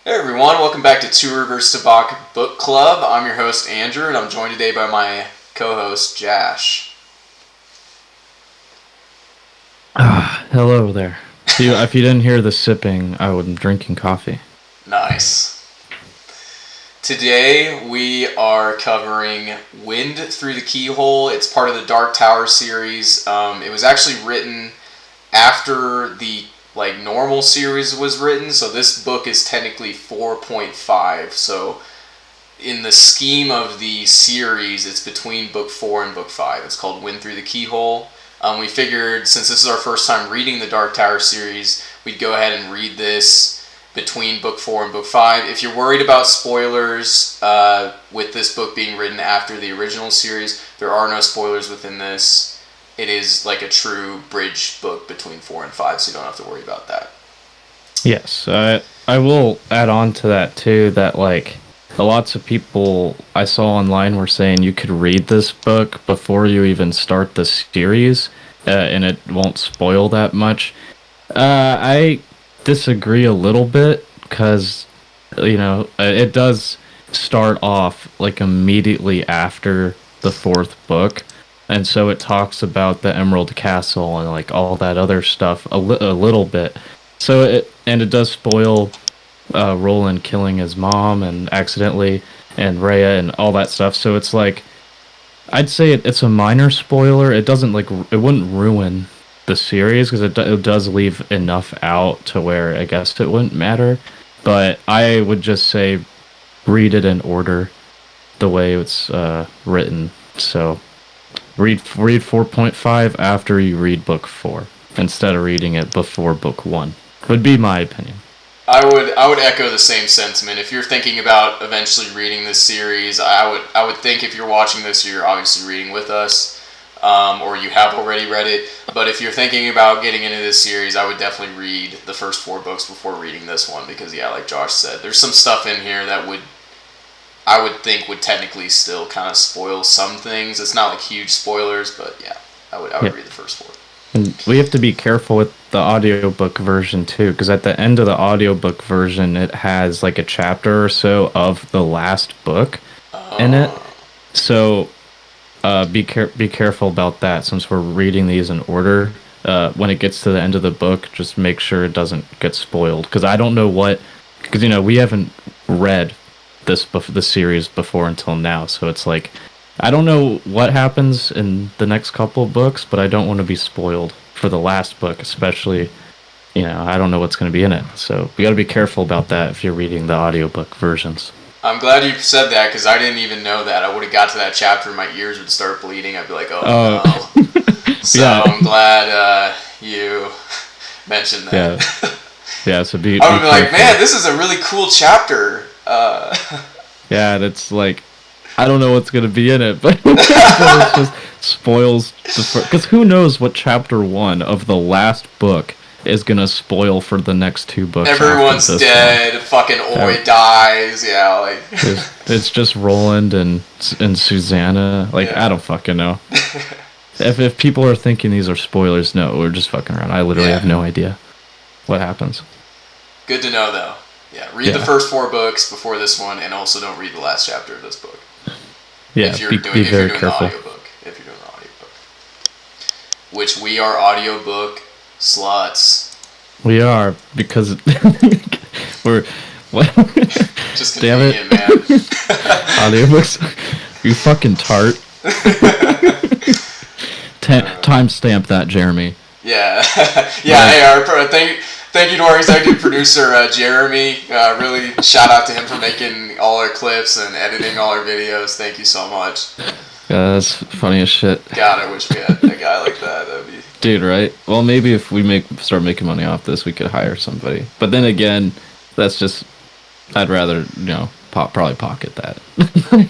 Hey everyone, welcome back to Two Rivers Tabak Book Club. I'm your host Andrew, and I'm joined today by my co-host Jash. Hello there. If you didn't hear the sipping, I was drinking coffee. Nice. Today we are covering Wind Through the Keyhole. It's part of the Dark Tower series. It was actually written after the normal series was written, so this book is technically 4.5. So in the scheme of the series, it's between book 4 and book 5. It's called Wind Through the Keyhole. We figured since this is our first time reading the Dark Tower series, we'd go ahead and read this between book 4 and book 5. If you're worried about spoilers with this book being written after the original series, there are no spoilers within this. It is like a true bridge book between 4 and 5, so you don't have to worry about that. Yes, I will add on to that too. That lots of people I saw online were saying you could read this book before you even start the series, and it won't spoil that much. I disagree a little bit because it does start off like immediately after the fourth book, and so it talks about the Emerald Castle and like all that other stuff a little bit. So it does spoil Roland killing his mom and accidentally, and Rhea and all that stuff. So it's like I'd say it's a minor spoiler. It doesn't it wouldn't ruin the series because it does leave enough out to where I guess it wouldn't matter. But I would just say read it in order the way it's written. So read 4.5 after you read book 4 instead of reading it before book 1. Would be my opinion. I would echo the same sentiment. If you're thinking about eventually reading this series, I would think if you're watching this, you're obviously reading with us, or you have already read it. But if you're thinking about getting into this series, I would definitely read the first 4 books before reading this one because, yeah, like Josh said, there's some stuff in here that I would think would technically still kind of spoil some things. It's not like huge spoilers, but yeah, I would Yeah. read the first 4. And we have to be careful with the audiobook version too, because at the end of the audiobook version, it has like a chapter or so of the last book in it. Oh, So be careful about that since we're reading these in order. When it gets to the end of the book, just make sure it doesn't get spoiled. Because I don't know because we haven't read the series before until now, so it's like I don't know what happens in the next couple of books, but I don't want to be spoiled for the last book, especially. I don't know what's going to be in it, so we got to be careful about that if you're reading the audiobook versions. I'm glad you said that because I didn't even know that. I would have got to that chapter and my ears would start bleeding. I'd be like, oh Oh, no. So yeah, I'm glad you mentioned yeah, that. yeah. So I be would be like, careful. man, this is a really cool chapter. Yeah, and it's like I don't know what's gonna be in it, but it just spoils the because who knows what chapter 1 of the last book is gonna spoil for the next 2 books after Everyone's this one. dead. Fucking Uh, Oi dies. Yeah, like, it's just Roland and Susanna. Like I yeah. don't fucking know. If people are thinking these are spoilers, no, we're just fucking around. I literally have Yeah. no idea what happens. Good to know, though. Yeah, read the Yeah, first 4 books before this one, and also don't read the last chapter of this book. yeah. Be If you're very doing the careful. audiobook. If you're doing the audiobook. Which we are audiobook sluts. We are because we're what? Just Damn it. convenient, man. Audiobooks. You fucking tart. Timestamp that, Jeremy. Yeah. Yeah, Like, hey, thank you to our executive producer, Jeremy. Really shout out to him for making all our clips and editing all our videos. Thank you so much. that's funny as shit. God, I wish we had a guy like that. That'd be. Dude, right? Well, maybe if we start making money off this, we could hire somebody. But then again, that's just I'd rather, probably pocket that.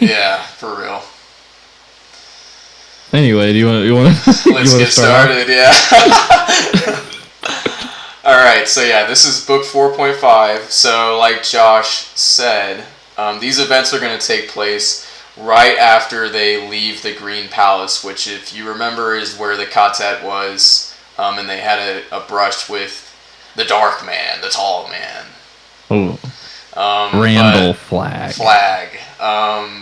Yeah, for real. Anyway, do you Let's want to get start off? started, yeah. Alright, so yeah, this is book 4.5. So, like Josh said, these events are going to take place right after they leave the Green Palace, which, if you remember, is where the Katet was, and they had a brush with the Dark Man, the Tall Man. Oh, Randall But Flag.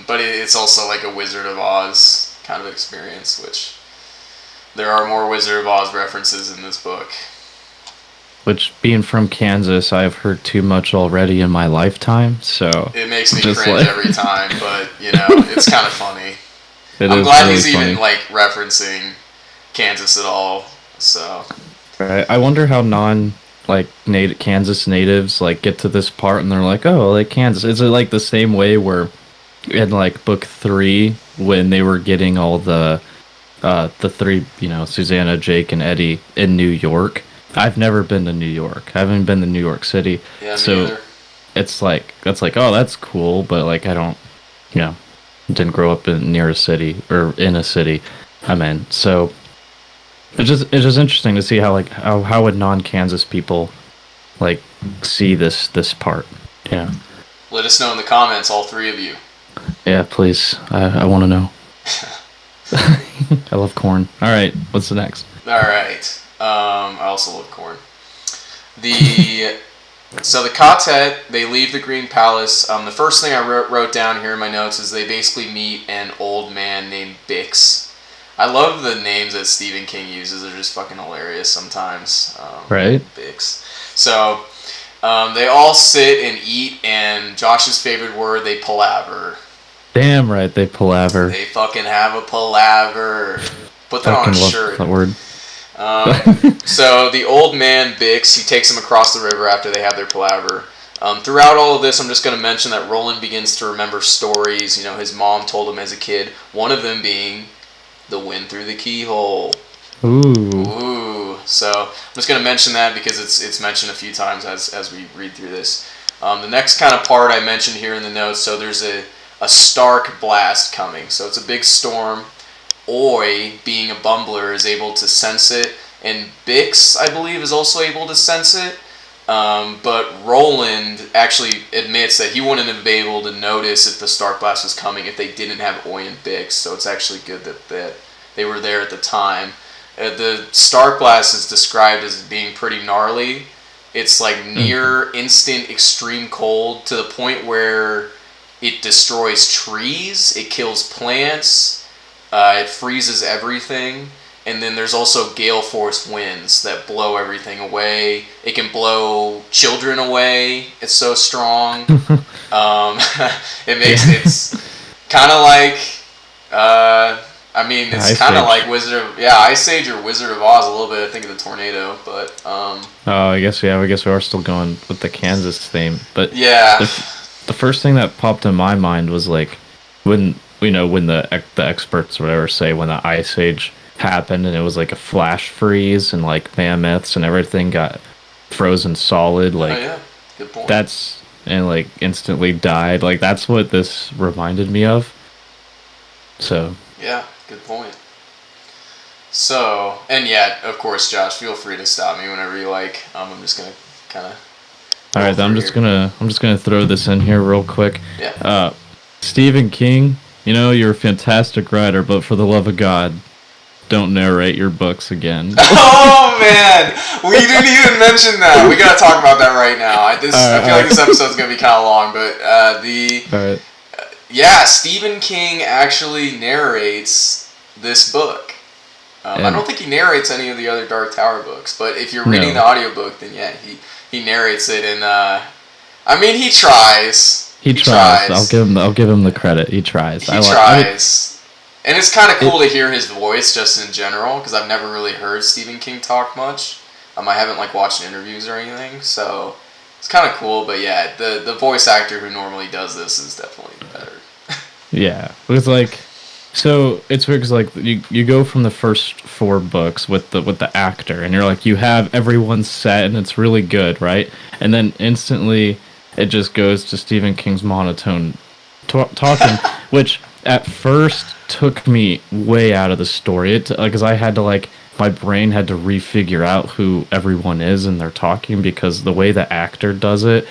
But it's also like a Wizard of Oz kind of experience, which there are more Wizard of Oz references in this book. Which, being from Kansas, I've heard too much already in my lifetime, so... It makes me just cringe like- every time, but, it's kind of funny. I'm It is glad really he's funny. even, like, referencing Kansas at all, so... Right. I wonder how native Kansas natives like get to this part and they're like, oh, like Kansas. Is it like the same way where in like book 3 when they were getting all the three, Susanna, Jake, and Eddie in New York? I've never been to New York. I haven't been to New York City. Yeah, me so either. it's like oh, that's cool, but like I don't, didn't grow up near a city or in a city. I'm in. So it's just interesting to see how would non-Kansas people like see this part. Yeah. Let us know in the comments, all three of you. Yeah, please. I want to know. I love corn. All right, what's the next? All right. I also love corn. So the quartet, they leave the Green Palace. The first thing I wrote down here in my notes is they basically meet an old man named Bix. I love the names that Stephen King uses. They're just fucking hilarious sometimes. Right. Bix. So they all sit and eat, and Josh's favorite word, they palaver. Damn right, they palaver. They fucking have a palaver. Put that on a shirt. That word. So the old man Bix, he takes them across the river after they have their palaver. Throughout all of this, I'm just going to mention that Roland begins to remember stories, his mom told him as a kid. One of them being the wind through the keyhole. Ooh. So I'm just going to mention that because it's mentioned a few times as we read through this. The next kind of part I mentioned here in the notes, so there's a stark blast coming. So it's a big storm. Oi, being a bumbler, is able to sense it, and Bix, I believe, is also able to sense it. But Roland actually admits that he wouldn't have been able to notice if the stark blast was coming if they didn't have Oi and Bix. So it's actually good that they were there at the time. The stark blast is described as being pretty gnarly. It's like near instant extreme cold to the point where it destroys trees, it kills plants. It freezes everything, and then there's also gale force winds that blow everything away. It can blow children away. It's so strong. It's kind of like, it's kind of like Ice Age or Wizard of Oz a little bit. I think of the tornado, but I guess we are still going with the Kansas theme, but yeah. The first thing that popped in my mind was like when the experts or whatever say when the Ice Age happened and it was like a flash freeze and like mammoths and everything got frozen solid, like Good point. and like instantly died. Like that's what this reminded me of. So yeah, good point. So, and yeah, of course, Josh, feel free to stop me whenever you like. I'm just gonna kind of. All right, I'm just gonna throw this in here real quick. Yeah. Stephen King, you're a fantastic writer, but for the love of God, don't narrate your books again. Oh man, we didn't even mention that. We gotta talk about that right now. I feel like this episode's gonna be kind of long, but Stephen King actually narrates this book. I don't think he narrates any of the other Dark Tower books, but if you're reading the audiobook, then yeah, he narrates it, and he tries. He tries. I'll give him the credit. He tries. He tries. And it's kind of cool to hear his voice just in general, because I've never really heard Stephen King talk much. I haven't watched interviews or anything, so it's kind of cool. But yeah, the voice actor who normally does this is definitely better. Yeah, so it's weird because you go from the first 4 books with the actor, and you're like you have everyone set, and it's really good, right? And then instantly it just goes to Stephen King's monotone talking, which at first took me way out of the story. Because I had to my brain had to refigure out who everyone is and they're talking, because the way the actor does it,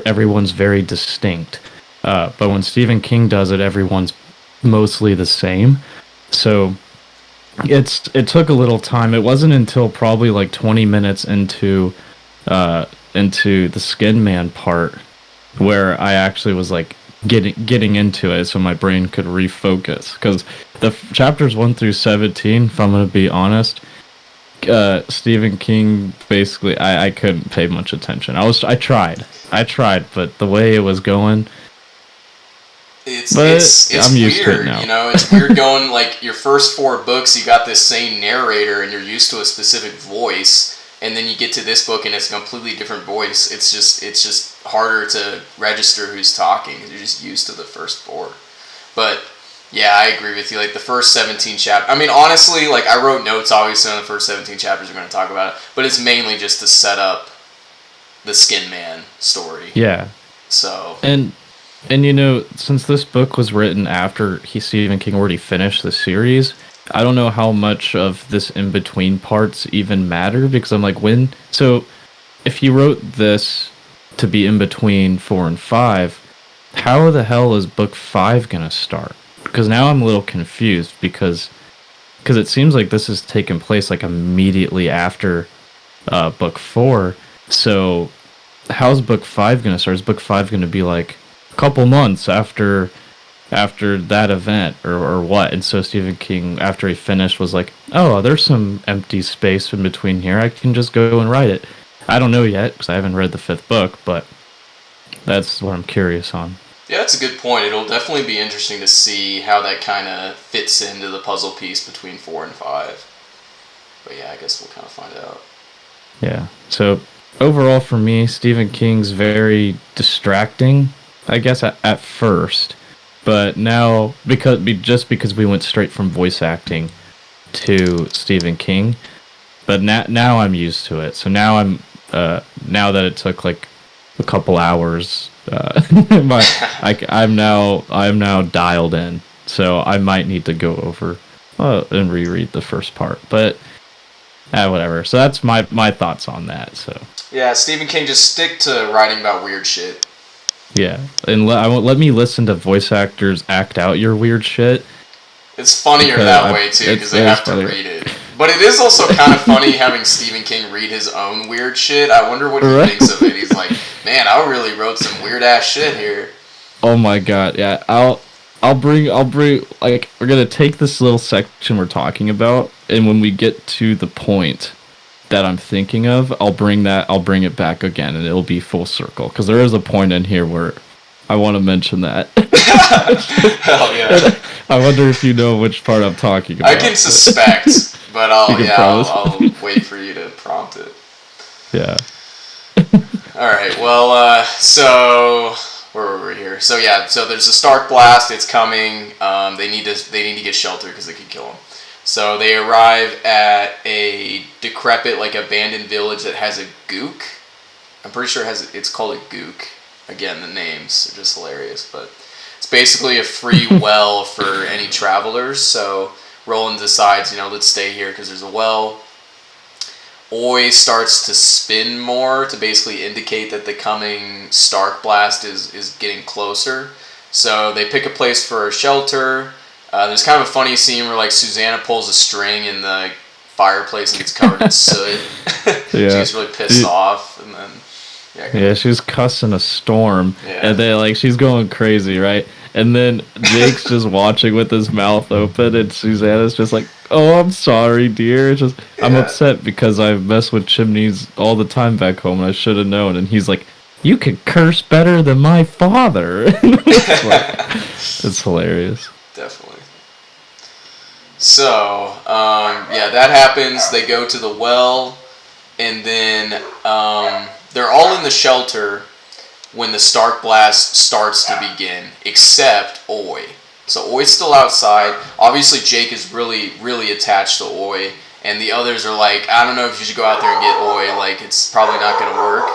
everyone's very distinct. But when Stephen King does it, everyone's mostly the same. So it took a little time. It wasn't until probably 20 minutes into the Skin Man part where I actually was like getting into it, so my brain could refocus. Because the chapters 1 through 17, if I'm gonna be honest, Stephen King basically, I couldn't pay much attention. I tried, but the way it was going, but It's I'm used to it weird, now. you know. It's weird going like your first 4 books, you got this same narrator, and you're used to a specific voice, and then you get to this book, and it's a completely different voice. It's just harder to register who's talking because you're just used to the first 4. But yeah, I agree with you. Like the first 17 chapters. I mean, honestly, like I wrote notes obviously on the first 17 chapters. We're going to talk about it, but it's mainly just to set up the Skin Man story. Yeah, So and you know, since this book was written after Stephen King already finished the series, I don't know how much of this in between parts even matter because I'm like, when so if he wrote this to be in between 4 and 5, how the hell is book 5 gonna start? Because now I'm a little confused because it seems like this is taking place like immediately after book 4. So how's book 5 gonna start? Is book 5 gonna be like a couple months after that event or what? And so Stephen King, after he finished, was like, oh, there's some empty space in between here. I can just go and write it. I don't know yet because I haven't read the 5th book, but that's what I'm curious on. yeah, that's a good point. It'll definitely be interesting to see how that kind of fits into the puzzle piece between 4 and 5. But yeah, I guess we'll kind of find out. Yeah. So overall, for me, Stephen King's very distracting, I guess, at first. But now, because we went straight from voice acting to Stephen King, but now I'm used to it. So now that it took like a couple hours, I'm now dialed in. So I might need to go over and reread the first part, but whatever. So that's my thoughts on that. So Yeah, Stephen King, just stick to writing about weird shit. yeah, and let me listen to voice actors act out your weird shit. It's funnier that way too because they have to read it. But it is also kind of funny having Stephen King read his own weird shit. I wonder what he thinks of it. He's like, man, I really wrote some weird ass shit here. Oh my god, yeah. I'll bring like we're gonna take this little section we're talking about, and when we get to the point that I'm thinking of, I'll bring it back again, and it'll be full circle because there is a point in here where I want to mention that. Hell yeah! I wonder if you know which part I'm talking about. I can suspect, but I'll wait for you to prompt it. Yeah. All right. Well, so where were we here? So yeah, so there's a Stark blast. It's coming. They need to get shelter because they could kill him. So they arrive at a decrepit, like abandoned village that has a gook. I'm pretty sure it's called a gook. Again, the names are just hilarious, but it's basically a free well for any travelers. So Roland decides, let's stay here because there's a well. Oi starts to spin more to basically indicate that the coming Stark blast is getting closer. So they pick a place for a shelter. There's kind of a funny scene where like Susanna pulls a string in the fireplace and it's covered in soot. Yeah. She's really pissed off, and then yeah, she was cussing a storm, yeah. and then like she's going crazy, right? And then Jake's just watching with his mouth open, and Susanna's just like, "Oh, I'm sorry, dear. It's just I'm upset because I mess with chimneys all the time back home, and I should have known." And he's like, "You could curse better than my father." It's hilarious. Definitely. So, that happens. They go to the well, and then they're all in the shelter when the Stark blast starts to begin, except Oi. So Oi's still outside. Obviously, Jake is really, really attached to Oi, and the others are like, I don't know if you should go out there and get Oi. Like, it's probably not going to work.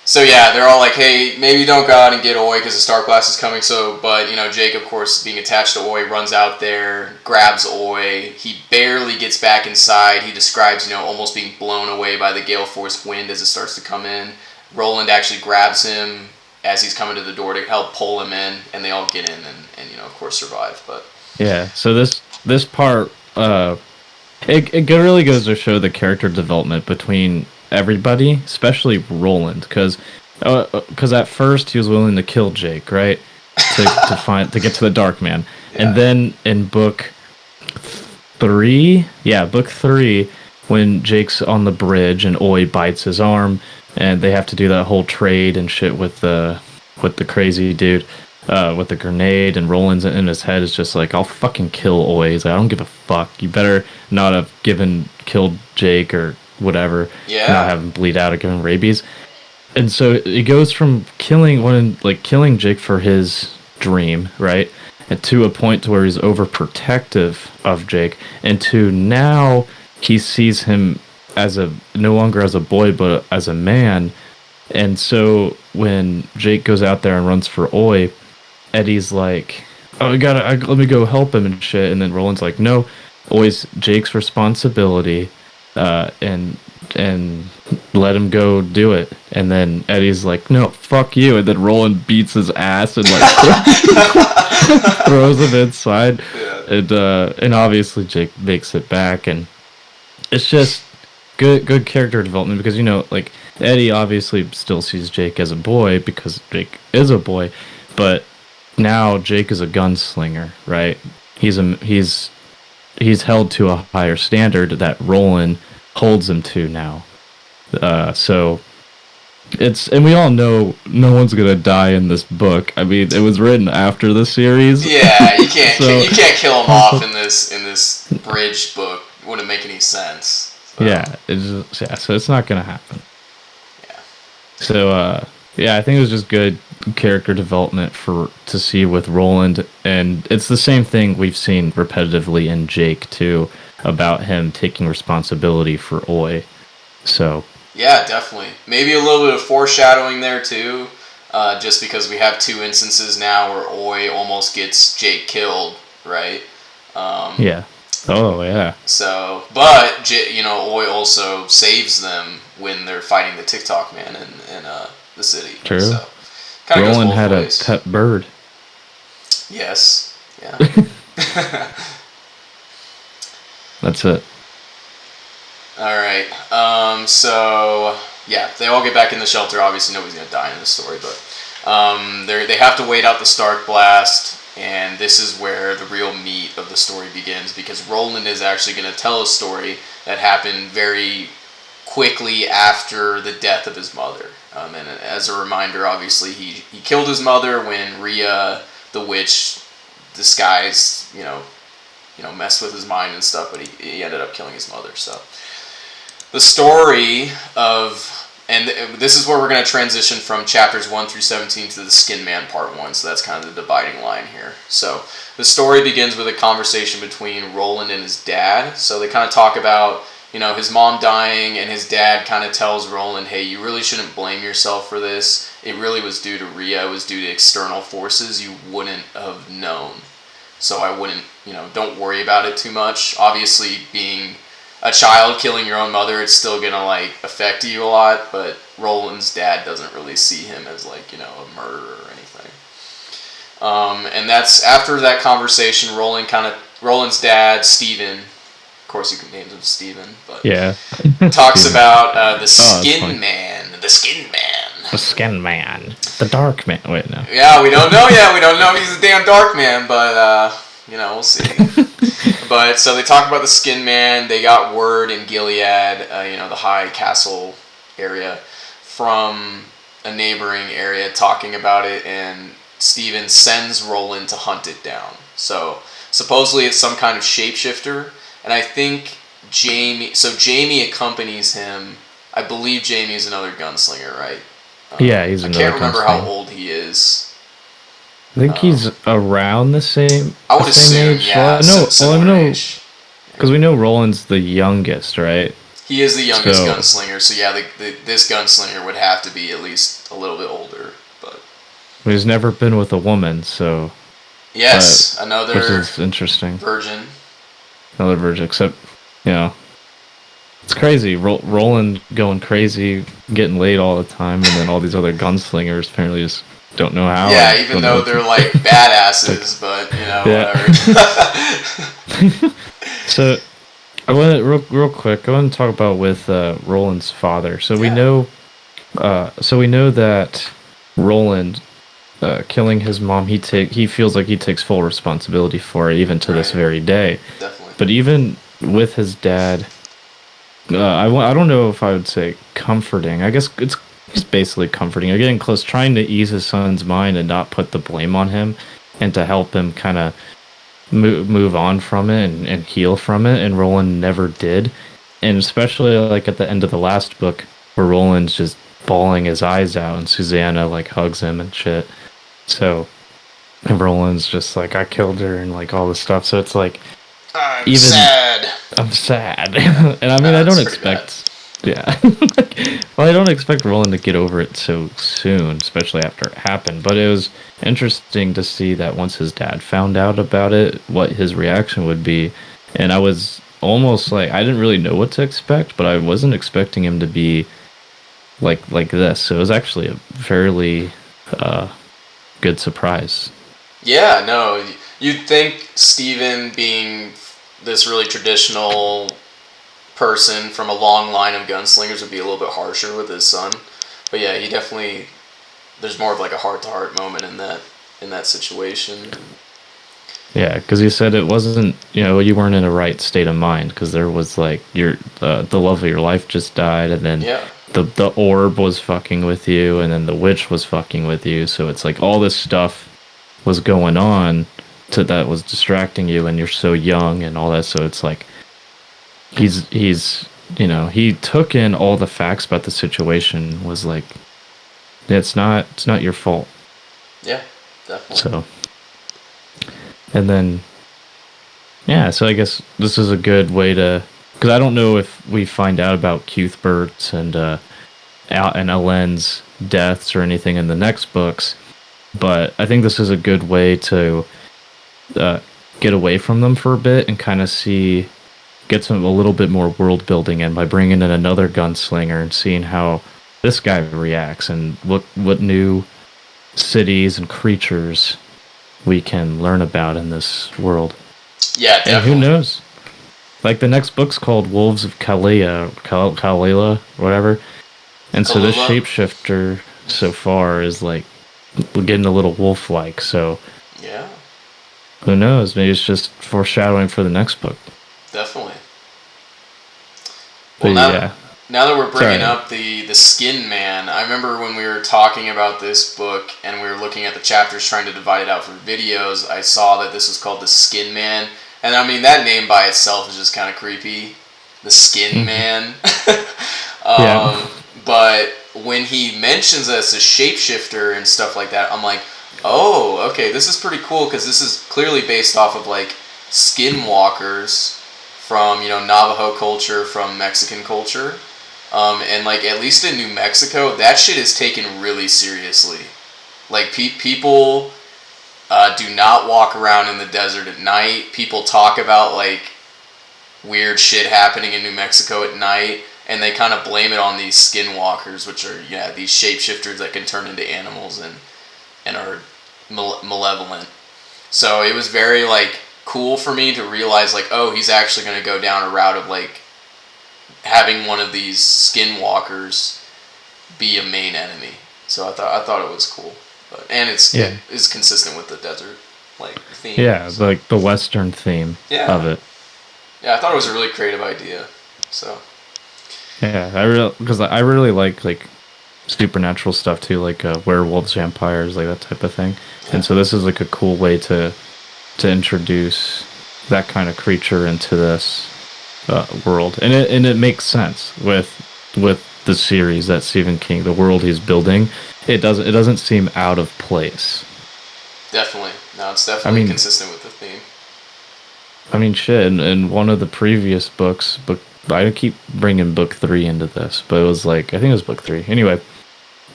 So yeah, they're all like, hey, maybe don't go out and get Oi because the Stark blast is coming. So, but Jake, of course, being attached to Oi, runs out there, grabs Oi. He barely gets back inside. He describes, almost being blown away by the gale force wind as it starts to come in. Roland actually grabs him as he's coming to the door to help pull him in, and they all get in and of course survive. But yeah, so this part, it really goes to show the character development between everybody, especially Roland, because at first he was willing to kill Jake, right, to get to the Dark Man, and then in book 3, book 3, when Jake's on the bridge and Oi bites his arm, and they have to do that whole trade and shit with the crazy dude. With the grenade, and Roland's in his head is just like, I'll fucking kill Oi. He's like, I don't give a fuck. You better not have killed Jake or whatever. Yeah. Not have him bleed out or give him rabies. And so it goes from killing Jake for his dream, right? And to a point to where he's overprotective of Jake, and to now he sees him no longer as a boy but as a man. And so when Jake goes out there and runs for Oi, Eddie's like, oh, let me go help him and shit. And then Roland's like, no, always Jake's responsibility, and let him go do it. And then Eddie's like, no, fuck you. And then Roland beats his ass and like throws him inside. Yeah. And obviously Jake makes it back, and it's just good character development, because like Eddie obviously still sees Jake as a boy because Jake is a boy, but now Jake is a gunslinger, right? He's held to a higher standard that Roland holds him to now. So and we all know no one's gonna die in this book. I mean, it was written after the series. Yeah, you can't you can't kill him off in this bridge book. It wouldn't make any sense. So. So it's not gonna happen. Yeah. So I think it was just good character development to see with Roland, and it's the same thing we've seen repetitively in Jake too, about him taking responsibility for Oi. So yeah, definitely. Maybe a little bit of foreshadowing there too, just because we have 2 instances now where Oi almost gets Jake killed, right? Yeah. Oh yeah. So, but Oi also saves them when they're fighting the TikTok man in the city. True. So, Roland had ways. A pet bird. Yes. Yeah. That's it. All right. So yeah, they all get back in the shelter. Obviously, nobody's gonna die in this story, but they have to wait out the Stark blast, and this is where the real meat of the story begins, because Roland is actually gonna tell a story that happened very quickly after the death of his mother. And as a reminder, obviously, he killed his mother when Rhea, the witch, disguised, messed with his mind and stuff, but he ended up killing his mother. So the story and this is where we're going to transition from chapters 1 through 17 to the Skin Man part 1, so that's kind of the dividing line here. So the story begins with a conversation between Roland and his dad. So they kind of talk about his mom dying, and his dad kind of tells Roland, hey, you really shouldn't blame yourself for this. It really was due to Rhea. It was due to external forces you wouldn't have known. So I wouldn't, don't worry about it too much. Obviously, being a child killing your own mother, it's still going to, affect you a lot, but Roland's dad doesn't really see him as, a murderer or anything. And that's, after that conversation, Roland's dad, Steven, of course you can name him Steven, but talks about the Skin Man. The Skin Man. The Skin Man. The Dark Man. Wait, no. Yeah, we don't know yet. We don't know if he's a damn Dark Man, but, we'll see. But, so they talk about the Skin Man. They got word in Gilead, the High Castle area, from a neighboring area talking about it, and Steven sends Roland to hunt it down. So, supposedly it's some kind of shapeshifter. And I think Jamie accompanies him. I believe Jamie is another gunslinger, right? Yeah, he's another gunslinger. I can't remember how old he is. I think he's around the same. I would assume, age. Yeah. Because we know Roland's the youngest, right? He is the youngest gunslinger, so yeah, this gunslinger would have to be at least a little bit older, but he's never been with a woman, so yes, another which is interesting. Virgin. Another virgin, except, it's crazy. Roland going crazy, getting laid all the time, and then all these other gunslingers apparently just don't know how. Yeah, even though they're badasses, but, whatever. So, I want to real quick. I want to talk about with Roland's father. Yeah. So we know that Roland killing his mom. He feels like he takes full responsibility for it, even to this Right. very day. Definitely. But even with his dad, I don't know if I would say comforting. I guess it's basically comforting. You're getting close, trying to ease his son's mind and not put the blame on him, and to help him kind of move on from it and heal from it. And Roland never did, and especially like at the end of the last book, where Roland's just bawling his eyes out, and Susanna like hugs him and shit. So and Roland's just like, I killed her and like all this stuff. So it's like, I'm even sad. I'm sad. And I mean, I don't That's pretty bad. expect, yeah. Well, I don't expect Roland to get over it so soon, especially after it happened. But it was interesting to see that once his dad found out about it, what his reaction would be. And I was almost like, I didn't really know what to expect, but I wasn't expecting him to be like this. So it was actually a fairly uh, good surprise. Yeah, no, you'd think Steven, being this really traditional person from a long line of gunslingers, would be a little bit harsher with his son. But yeah, he definitely, there's more of like a heart to heart moment in that situation. Yeah, because you said it wasn't, you weren't in a right state of mind because there was like the love of your life just died, and then Yeah. the orb was fucking with you, and then the witch was fucking with you. So it's like all this stuff was going on that was distracting you, and you're so young and all that. So it's like he's he took in all the facts about the situation. Was like, it's not your fault. Yeah, definitely. So and then yeah, so I guess this is a good way to, because I don't know if we find out about Cuthbert's and Elend's deaths or anything in the next books, but I think this is a good way to uh, get away from them for a bit and kind of get some a little bit more world building in by bringing in another gunslinger and seeing how this guy reacts and what new cities and creatures we can learn about in this world. Yeah, And who definitely. knows? Like the next book's called Wolves of Kalila, whatever. And so this Kalula. shapeshifter so far is like getting a little wolf-like. So Yeah, who knows? Maybe it's just foreshadowing for the next book. definitely. But Well, yeah, now that we're bringing sorry. up the Skin Man, I remember when we were talking about this book and we were looking at the chapters trying to divide it out for videos, I saw that this was called the Skin Man. And I mean, that name by itself is just kind of creepy. The Skin Mhm. Man. Yeah, um, but when he mentions us as a shapeshifter and stuff like that, I'm like, oh, okay, this is pretty cool because this is clearly based off of like skinwalkers from Navajo culture, from Mexican culture, and like at least in New Mexico, that shit is taken really seriously. Like people do not walk around in the desert at night. People talk about like weird shit happening in New Mexico at night, and they kind of blame it on these skinwalkers, which are these shapeshifters that can turn into animals and are malevolent. So it was very like cool for me to realize like, oh, he's actually going to go down a route of like having one of these skinwalkers be a main enemy. So I thought it was cool, and it yeah, is consistent with the desert like theme. yeah. So Like the Western theme of yeah, it. yeah, I thought it was a really creative idea. So Yeah, because I really like supernatural stuff too, like werewolves, vampires, like that type of thing. yeah, And so this is like a cool way to introduce that kind of creature into this world, and it makes sense with the series that Stephen King, the world he's building. It doesn't seem out of place. definitely. No, it's I definitely mean, consistent with the theme. shit. In one of the previous books, book I keep bringing book 3 into this, but it was like I think it was book 3. Anyway,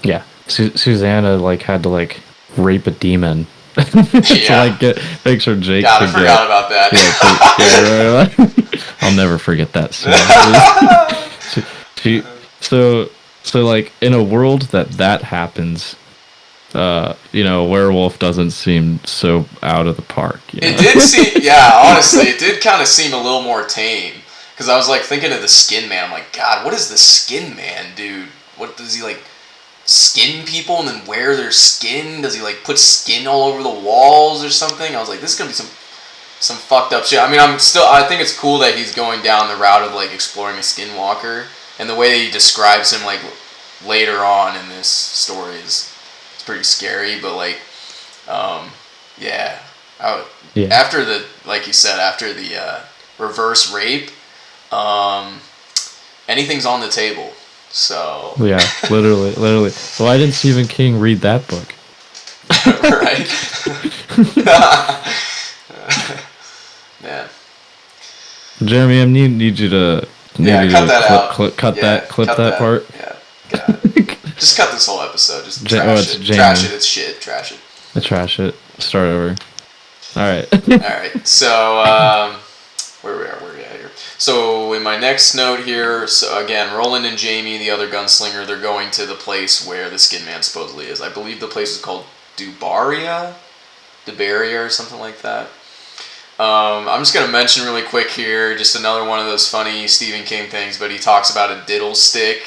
yeah, Susanna like had to like rape a demon to Yeah. like make sure Jake God, I could get forgot about yeah right. I'll never forget that scene. that. she, she so like in a world that happens, a werewolf doesn't seem so out of the park. It did seem, yeah, honestly, it did kind of seem a little more tame. Because I was like thinking of the Skin Man. I'm like, God, what does the Skin Man do? What does he like? Skin people and then wear their skin? Does he like put skin all over the walls or something? I was like, this is gonna be some fucked up shit. I mean, I think it's cool that he's going down the route of like exploring a skinwalker, and the way that he describes him like later on in this story is it's pretty scary. But like, yeah, after the like you said, after the reverse rape, anything's on the table. So yeah, literally. Why didn't Stephen King read that book? Right. Man. Jeremy, I need you to cut that out. Clip that part. Yeah, just cut this whole episode. Just trash it. Trash it. It's shit. Trash it. Trash it. Start over. All right. All right. So where we at here? So in my next note here, so again, Roland and Jamie, the other gunslinger, they're going to the place where the Skin Man supposedly is. I believe the place is called Dubaria or something like that. I'm just going to mention really quick here, just another one of those funny Stephen King things, but he talks about a diddle stick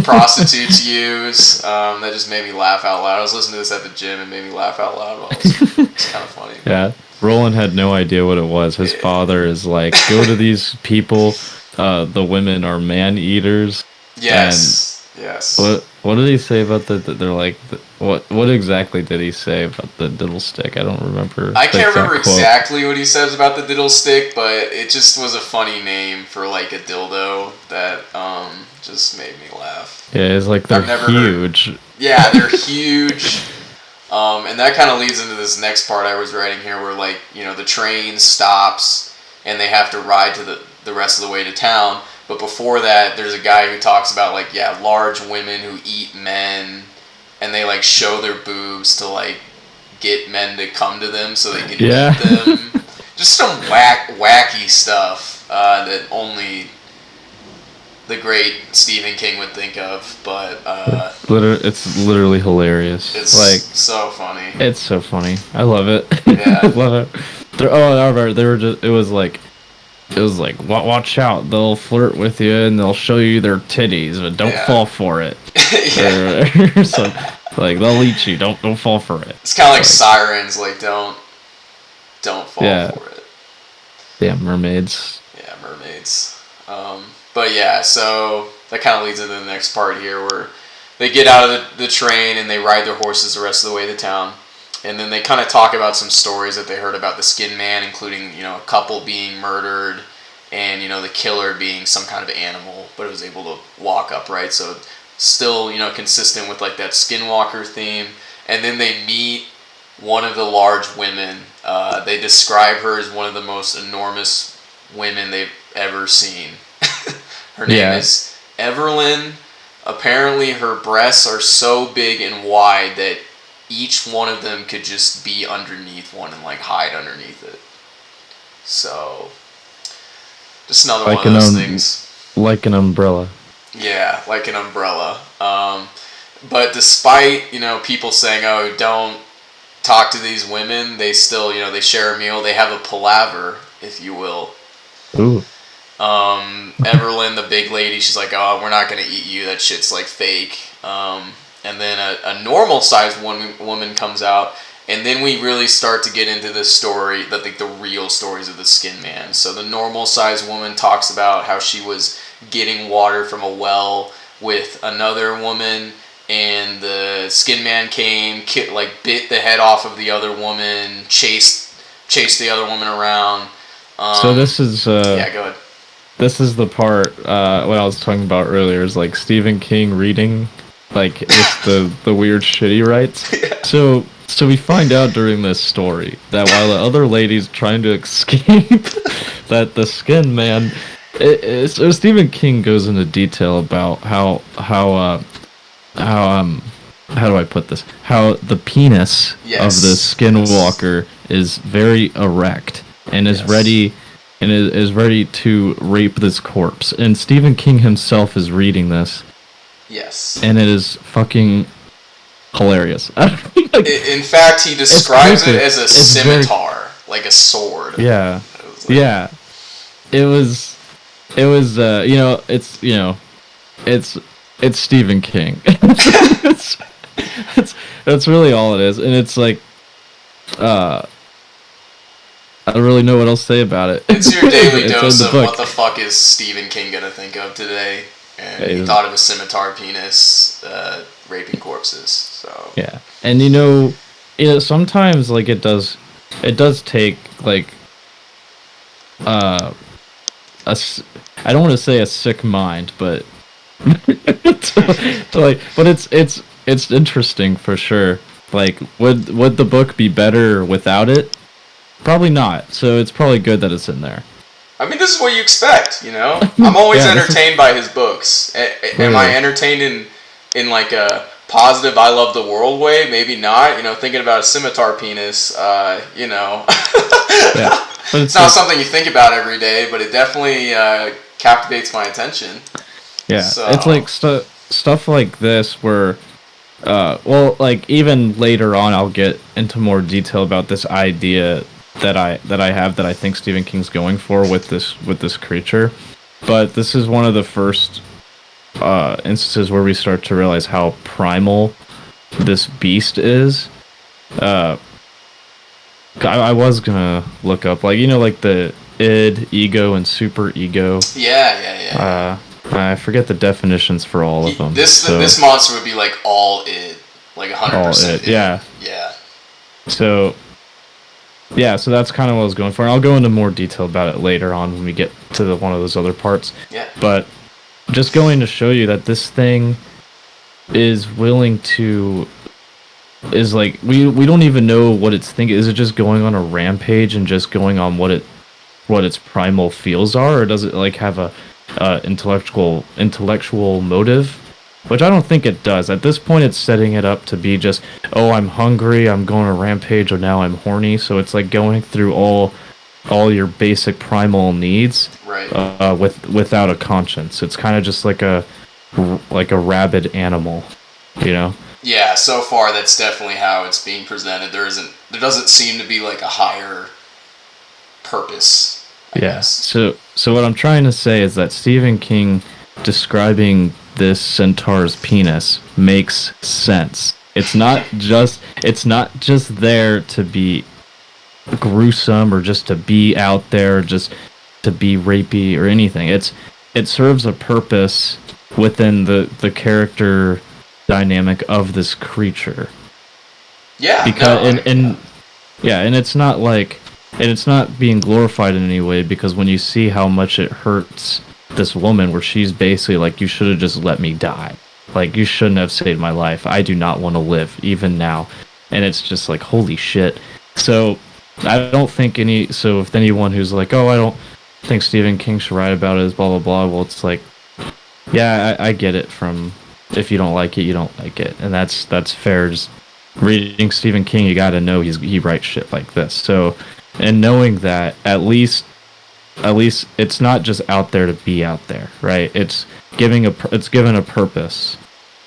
prostitutes use. That just made me laugh out loud. I was listening to this at the gym and made me laugh out loud. It's kind of funny. Yeah. Roland had no idea what it was. His father is like, go to these people. The women are man eaters. Yes. What did he say about they're like, what exactly did he say about the diddle stick? I don't remember. I can't remember exactly what he says about the diddle stick, but it just was a funny name for like a dildo that just made me laugh. Yeah, it's like they're huge. Yeah, they're huge. And that kind of leads into this next part I was writing here where, like, you know, the train stops and they have to ride to the rest of the way to town. But before that, there's a guy who talks about, like, yeah, large women who eat men and they, like, show their boobs to, like, get men to come to them so they can eat them. Just some wacky stuff that only the great Stephen King would think of, but it's literally hilarious. It's like so funny. It's so funny. I love it. Yeah, I love it. They were just. It was like, watch out. They'll flirt with you and they'll show you their titties, but don't fall for it. Yeah. So, like they'll eat you. Don't fall for it. It's kind of like sirens. Like don't fall for it. Yeah, mermaids. Yeah, mermaids. But yeah, so that kind of leads into the next part here where they get out of the train and they ride their horses the rest of the way to town. And then they kind of talk about some stories that they heard about the Skin Man, including, you know, a couple being murdered and, you know, the killer being some kind of animal, but it was able to walk upright. So still, you know, consistent with like that skinwalker theme. And then they meet one of the large women. They describe her as one of the most enormous women they've ever seen. Her name is Everlyn. Apparently her breasts are so big and wide that each one of them could just be underneath one and like hide underneath it. So, just another one of those things. Like an umbrella. Yeah, like an umbrella. But despite, you know, people saying, oh, don't talk to these women, they still, you know, they share a meal. They have a palaver, if you will. Ooh. Everlyn, the big lady, she's like, oh, we're not going to eat you. That shit's like fake. And then a normal sized woman comes out. And then we really start to get into this story, the real stories of the Skin Man. So the normal sized woman talks about how she was getting water from a well with another woman. And the Skin Man came, bit the head off of the other woman, chased the other woman around. So this is... yeah, go ahead. This is the part, what I was talking about earlier, is like Stephen King reading, like, just the weird shit he writes. Yeah. So we find out during this story that while the other lady's trying to escape, that the Skin Man... So Stephen King goes into detail about how do I put this? How the penis of the skinwalker is very erect and is ready to rape this corpse. And Stephen King himself is reading this. Yes. And it is fucking hilarious. In fact, he describes it as a scimitar, like a sword. Yeah. Yeah. It was it was it's it's Stephen King. it's, it's that's really all it is, and it's like uh I don't really know what else to say about it. It's your daily It's in dose the of book. what the fuck is Stephen King gonna think of today, and he It's- thought of a scimitar penis raping corpses. So yeah, and sometimes like it does take like uh I don't want to say a sick mind, but but it's interesting for sure. Like, would the book be better without it? Probably not. So it's probably good that it's in there. I mean, this is what you expect, you know. I'm always Yeah, entertained by his books. Am I clearly. entertained in like a positive "I love the world" way? Maybe not. You know, thinking about a scimitar penis. Yeah, but It's it's not like something you think about every day, but it definitely captivates my attention. yeah, it's So like stuff like this where well, like even later on, I'll get into more detail about this idea that I have that I think Stephen King's going for with this creature. But this is one of the first instances where we start to realize how primal this beast is. Uh, I was gonna look up like like the id, ego, and super ego. yeah. I forget the definitions for all of them. So This monster would be like all id, like all 100% it, id. yeah. Yeah. So yeah, so that's kind of what I was going for. And I'll go into more detail about it later on when we get to one of those other parts. Yeah. But just going to show you that this thing is willing to is like we don't even know what it's thinking. Is it just going on a rampage and just going on what its primal feels are, or does it like have a intellectual motive? Which I don't think it does. At this point, it's setting it up to be just, oh, I'm hungry, I'm going on a rampage, or now I'm horny. So it's like going through all your basic primal needs, Right. Without a conscience. It's kind of just like a rabid animal, you know. Yeah, so far that's definitely how it's being presented. There doesn't seem to be like a higher purpose, I Yeah. guess. So what I'm trying to say is that Stephen King describing this centaur's penis makes sense. It's not just there to be gruesome or just to be out there, just to be rapey or anything. It serves a purpose within the character dynamic of this creature. Yeah, Because no, and yeah, and it's not like and it's not being glorified in any way, because when you see how much it hurts this woman, where she's basically like, you should have just let me die, like you shouldn't have saved my life, I do not want to live even now. And it's just like, holy shit. So I don't think if anyone who's like, oh, I don't think Stephen King should write about it, is blah blah blah, well, it's like, yeah, I get it. From if you don't like it, you don't like it, and that's fair. Just reading Stephen King, you got to know he writes shit like this. So, and knowing that, at least it's not just out there to be out there, right? It's given a purpose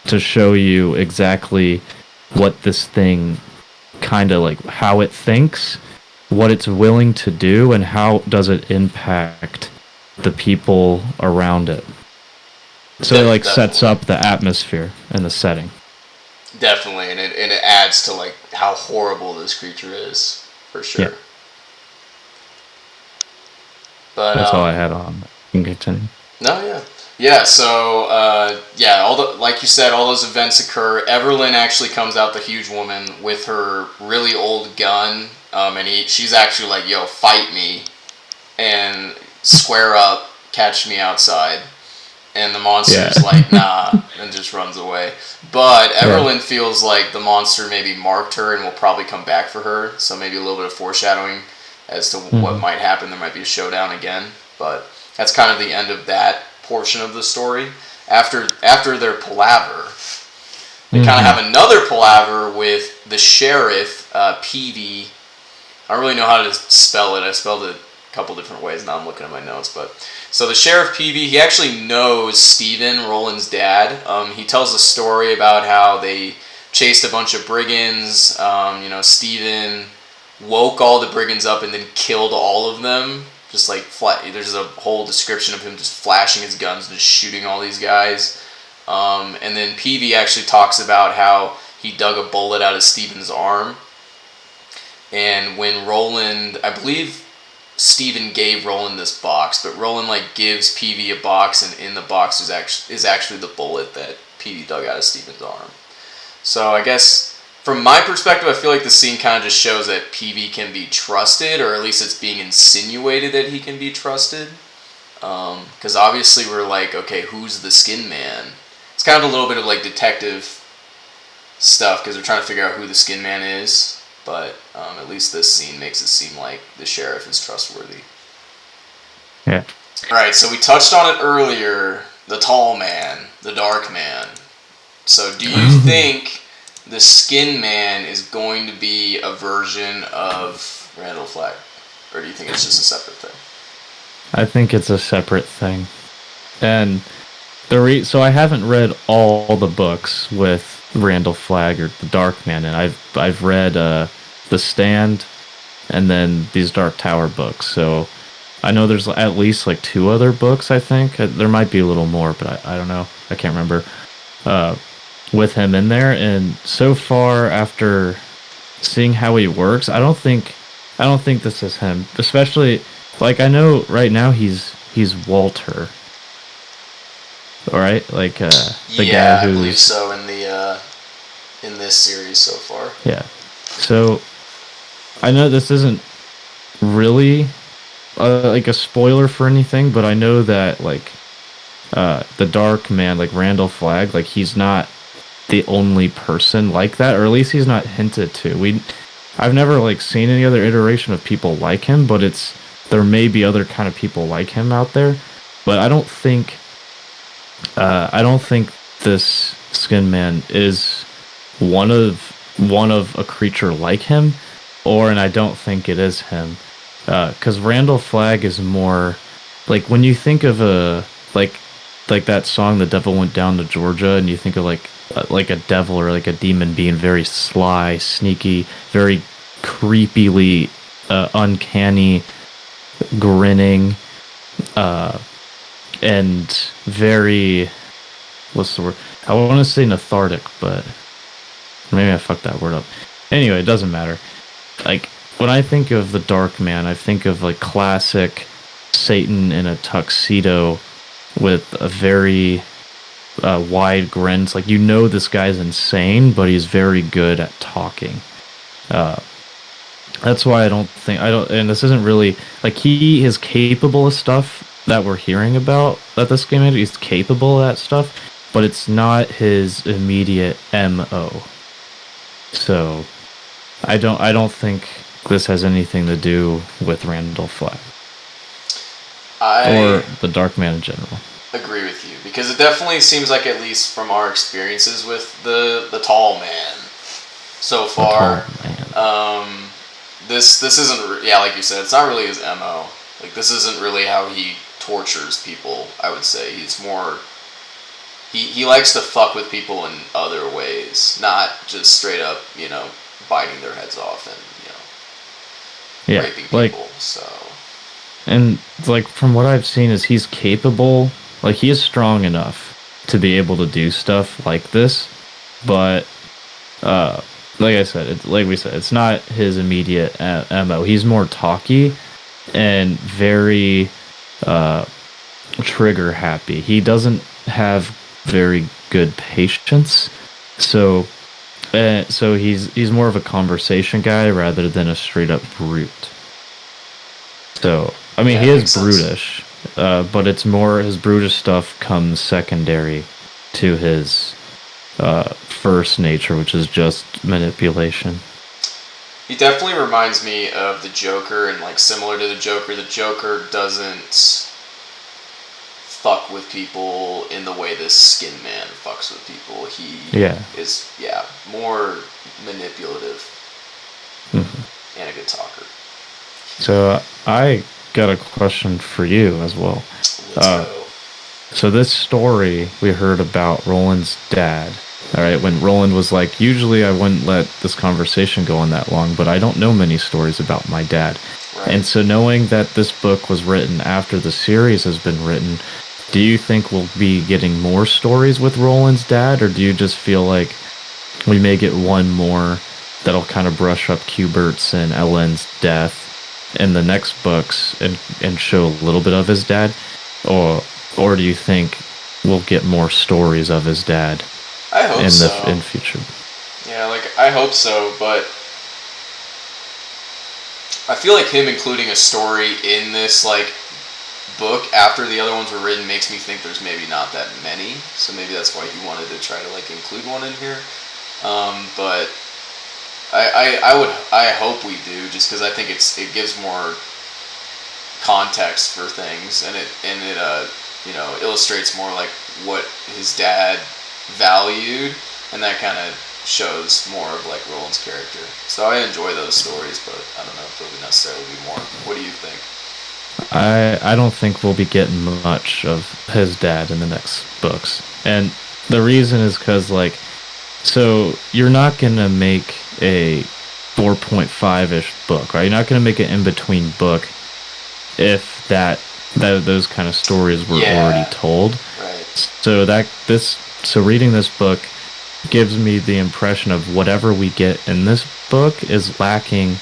to show you exactly what this thing kind of like, how it thinks, what it's willing to do, and how does it impact the people around it. So it like sets up the atmosphere and the setting. definitely, and it adds to like how horrible this creature is for sure. Yeah. But That's all I had on. You can continue. no, yeah, yeah. So yeah, like you said, all those events occur. Everlyn actually comes out, the huge woman, with her really old gun, and she's actually like, "Yo, fight me, and square up, catch me outside." And the monster's like, nah, and just runs away. But Everlyn feels like the monster maybe marked her and will probably come back for her. So maybe a little bit of foreshadowing as to what might happen. There might be a showdown again. But that's kind of the end of that portion of the story. After their palaver, they kind of have another palaver with the sheriff, Peavy. I don't really know how to spell it. I spelled it a couple different ways. Now I'm looking at my notes, but so the sheriff Peavy, he actually knows Steven, Roland's dad. He tells a story about how they chased a bunch of brigands. Steven woke all the brigands up and then killed all of them. just like there's a whole description of him just flashing his guns and just shooting all these guys. And then Peavy actually talks about how he dug a bullet out of Stephen's arm. And when Roland, I believe Stephen gave Roland this box, but Roland like gives Peavy a box, and in the box is actually the bullet that Peavy dug out of Stephen's arm. So I guess from my perspective, I feel like the scene kind of just shows that Peavy can be trusted, or at least it's being insinuated that he can be trusted. Because obviously we're like, okay, who's the Skin Man? It's kind of a little bit of like detective stuff because we're trying to figure out who the Skin Man is. But at least this scene makes it seem like the sheriff is trustworthy. Yeah. Alright, so we touched on it earlier. The tall man, the dark man. So do you think the Skin Man is going to be a version of Randall Flagg? Or do you think it's just a separate thing? I think it's a separate thing. And so I haven't read all the books with Randall Flagg or the Dark Man, and I've read The Stand and then these Dark Tower books. So I know there's at least like 2 other books, I think. There might be a little more, but I don't know. I can't remember. With him in there, and so far after seeing how he works, I don't think this is him. Especially like I know right now he's Walter. All right, like the guy who's, I believe so in this series so far. Yeah, so I know this isn't really like a spoiler for anything, but I know that like the Dark Man, like Randall Flagg, like he's not the only person like that, or at least he's not hinted to. I've never like seen any other iteration of people like him, but there may be other kind of people like him out there, but I don't think this Skin Man is one of a creature like him, and I don't think it is him, because Randall Flagg is more like when you think of a like that song "The Devil Went Down to Georgia," and you think of like a devil or like a demon being very sly, sneaky, very creepily uncanny, grinning, and very, what's the word? I want to say lethargic, but maybe I fucked that word up. Anyway, it doesn't matter. Like, when I think of the Dark Man, I think of like classic Satan in a tuxedo with a very wide grin. It's like, you know, this guy's insane, but he's very good at talking. That's why and this isn't really, like, he is capable of stuff that we're hearing about, that this game is. He's capable of that stuff, but it's not his immediate MO. So, I don't think this has anything to do with Randall Flagg. Or the Dark Man in general. Agree with you, because it definitely seems like, at least from our experiences with the tall man so far, this isn't, like you said, it's not really his MO. Like, this isn't really how he tortures people, I would say. He's more, he likes to fuck with people in other ways, not just straight up, biting their heads off and, raping people, so. And, like, from what I've seen is he's capable, like, he is strong enough to be able to do stuff like this, but, like I said, like we said, it's not his immediate MO. He's more talky and very trigger happy. He doesn't have very good patience, so he's more of a conversation guy rather than a straight up brute. So I mean, he is brutish, but it's more his brutish stuff comes secondary to his first nature, which is just manipulation. He definitely reminds me of the Joker, and like similar to the Joker doesn't fuck with people in the way this Skin Man fucks with people. He is more manipulative and a good talker. So I got a question for you as well. Let's go. So this story we heard about Roland's dad. All right, when Roland was like, usually I wouldn't let this conversation go on that long, but I don't know many stories about my dad. And so knowing that this book was written after the series has been written, do you think we'll be getting more stories with Roland's dad, or do you just feel like we may get one more that'll kind of brush up Cubert's and Ellen's death in the next books and show a little bit of his dad? Or do you think we'll get more stories of his dad I hope so. In future? Yeah, like, I hope so, but I feel like him including a story in this, like, book after the other ones were written makes me think there's maybe not that many, so maybe that's why he wanted to try to, like, include one in here. But I hope we do, just because I think it gives more context for things, and it you know, illustrates more like what his dad valued, and that kind of shows more of like Roland's character. So I enjoy those stories, but I don't know if there'll necessarily be more. What do you think? I don't think we'll be getting much of his dad in the next books, and the reason is because, like, so you're not gonna make a 4.5-ish book, right? You're not gonna make an in-between book if those kind of stories were already told. Right. So reading this book gives me the impression of whatever we get in this book is lacking,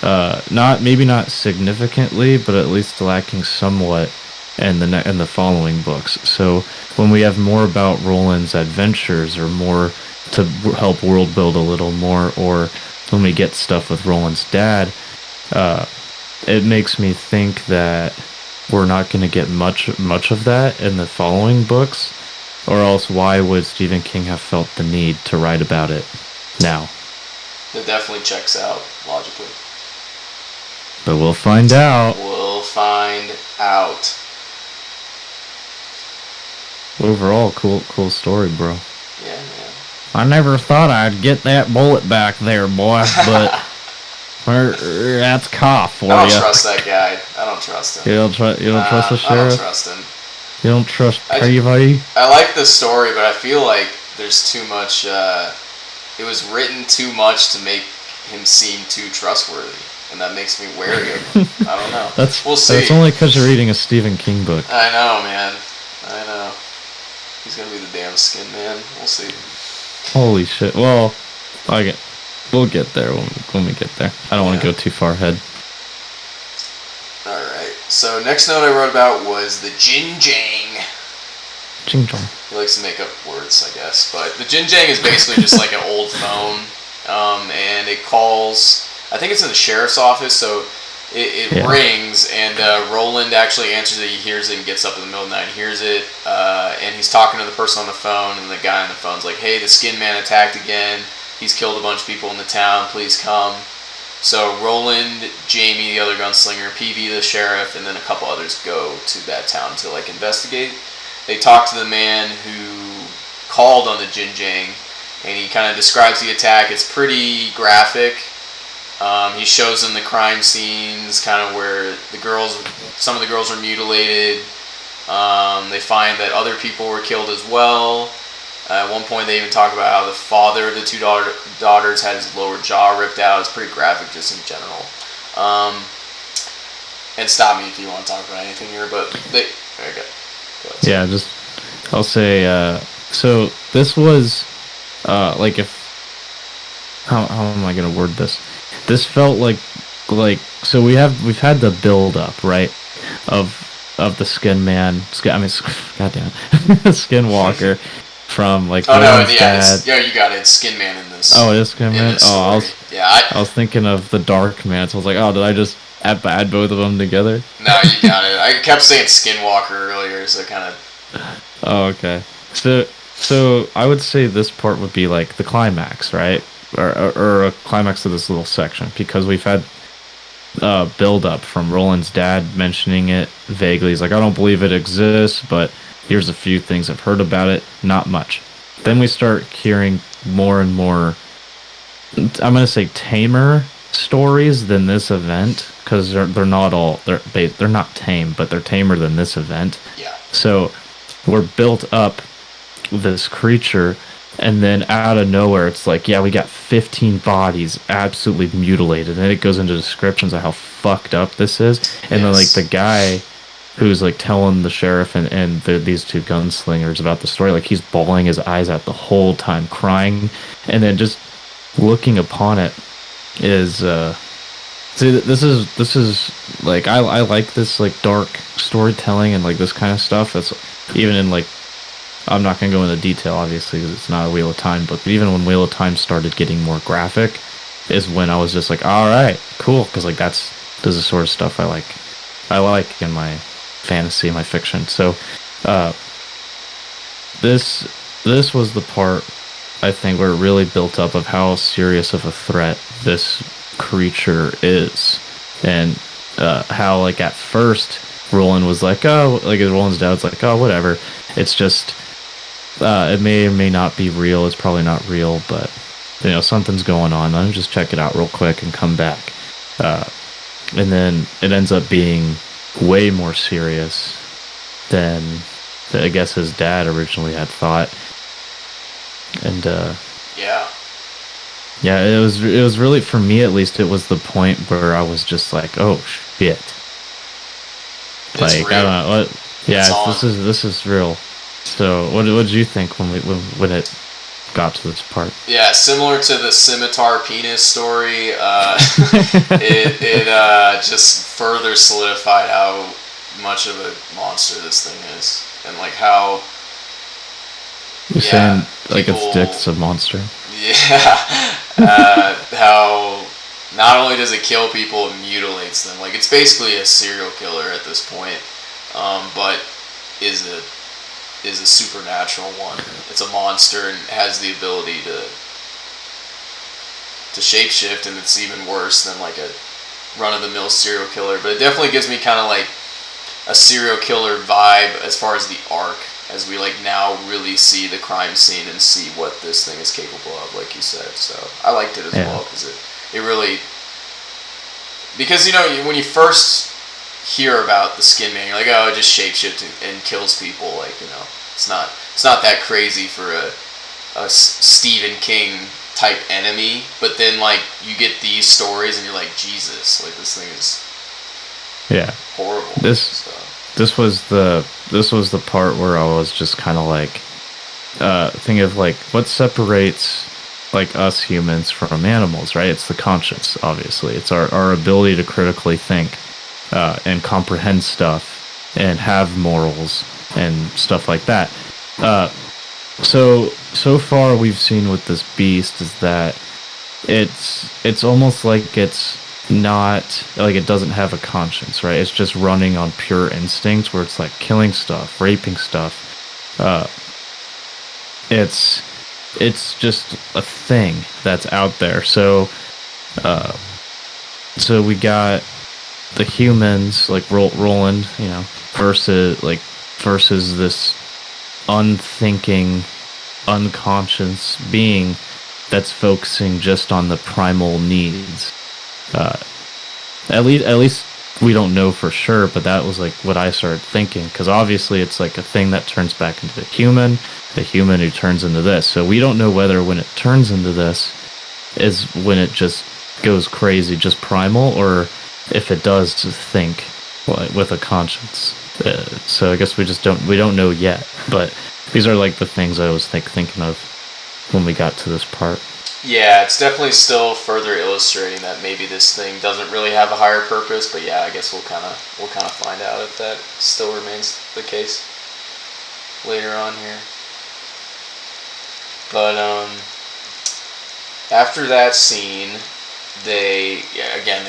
not significantly, but at least lacking somewhat in the following books. So when we have more about Roland's adventures, or more to help world build a little more, or when we get stuff with Roland's dad, it makes me think that we're not going to get much of that in the following books, or else why would Stephen King have felt the need to write about it now? It definitely checks out logically. But we'll find out. We'll find out. Overall, cool story, bro. Yeah, man. I never thought I'd get that bullet back there, boy, but that's cough for you. I don't trust that guy. I don't trust him. You don't trust the sheriff? I don't trust him. You don't trust Peavy? I like the story, but I feel like there's too much. It was written too much to make him seem too trustworthy, and that makes me wary of him. I don't know. We'll see. That's only because you're reading a Stephen King book. I know, man. I know. He's gonna be the damn skin man. We'll see. Holy shit. Well, we'll get there when we get there. I don't want to go too far ahead. Alright. So, next note I wrote about was the Jinjang. Jinjang. He likes to make up words, I guess. But the Jinjang is basically just like an old phone. And it calls, I think it's in the sheriff's office, so it rings, and Roland actually answers it. He hears it and gets up in the middle of the night and hears it. And he's talking to the person on the phone, and the guy on the phone's like, hey, the Skin Man attacked again. He's killed a bunch of people in the town. Please come. So Roland, Jamie, the other gunslinger, Peavy, the sheriff, and then a couple others go to that town to like investigate. They talk to the man who called on the Jinjang, and he kind of describes the attack. It's pretty graphic. He shows them the crime scenes, kind of where some of the girls are mutilated. They find that other people were killed as well. At one point, they even talk about how the father of the two daughters had his lower jaw ripped out. It's pretty graphic just in general. And stop me if you want to talk about anything here, but there you go. Yeah, I'll say, so this was, like, how am I going to word this? This felt like, so we've had the build up, right, of the Skin Man, goddamn, Skinwalker. From like dad. Yeah, you got it. Skin Man in this. Oh, it is Skin Man. Oh, I was thinking of the Dark Man. So I was like, oh, did I just add both of them together? No, you got it. I kept saying Skinwalker earlier, so kind of. Oh, okay. So I would say this part would be like the climax, right? Or a climax of this little section, because we've had build up from Roland's dad mentioning it vaguely. He's like, I don't believe it exists, but here's a few things I've heard about it. Not much. Then we start hearing more and more, I'm going to say tamer stories than this event, because they're not tame, but they're tamer than this event. Yeah. So we're built up this creature And then out of nowhere, it's like, yeah, we got 15 bodies absolutely mutilated. And then it goes into descriptions of how fucked up this is. And then, like, the Yes. guy who's, like, telling the sheriff and these two gunslingers about the story, like, he's bawling his eyes out the whole time, crying. And then just looking upon it is, see, this is, like, I like this, like, dark storytelling and, like, this kind of stuff. That's even in, like, I'm not going to go into detail, obviously, because it's not a Wheel of Time book. But even when Wheel of Time started getting more graphic, is when I was just like, all right, cool, because like this is the sort of stuff I like. I like in my fantasy, my fiction. So, uh, this was the part I think where it really built up of how serious of a threat this creature is, and how like at first Roland was like, oh, like Roland's dad's like, oh, whatever. It's just it may or may not be real. It's probably not real, but you know something's going on. Let me just check it out real quick and come back. Uh, and then it ends up being way more serious than I guess his dad originally had thought. And Yeah. yeah, it was really, for me at least, it was the point where I was just like, oh shit. It's Like real. I don't know what. Yeah, It's on. this is real. So what did you think when it got to this part? Yeah, similar to the scimitar penis story, it just further solidified how much of a monster this thing is, and like how, You're yeah, saying like its people, dick's a monster? yeah, how not only does it kill people, it mutilates them. Like it's basically a serial killer at this point, but is a supernatural one. It's a monster and has the ability to shapeshift, and it's even worse than like a run of the mill serial killer. But it definitely gives me kind of like a serial killer vibe as far as the arc, as we like now really see the crime scene and see what this thing is capable of, like you said. So I liked it as well because it really, because you know when you first hear about the Skin Man, you're like, oh, it just shapeshifts and kills people. Like, you know, it's not that crazy for a Stephen King type enemy. But then like you get these stories and you're like, Jesus, like this thing is Yeah. horrible. This So this was the part where I was just kind of like thinking of like what separates like us humans from animals, right? It's the conscience, obviously. It's our ability to critically think and comprehend stuff and have morals and stuff like that. Uh, so far we've seen with this beast is that it's almost like it's not like it doesn't have a conscience, right? It's just running on pure instinct where it's like killing stuff, raping stuff. It's just a thing that's out there. Uh, so we got the humans like Roland, you know, versus this unthinking, unconscious being that's focusing just on the primal needs. Uh, at least we don't know for sure, but that was like what I started thinking, because obviously it's like a thing that turns back into the human who turns into this. So we don't know whether when it turns into this is when it just goes crazy, just primal, or if it does think with a conscience. So I guess we don't know yet. But these are like the things I was thinking of when we got to this part. yeah, it's definitely still further illustrating that maybe this thing doesn't really have a higher purpose. But yeah, I guess we'll kind of find out if that still remains the case later on here. But after that scene, they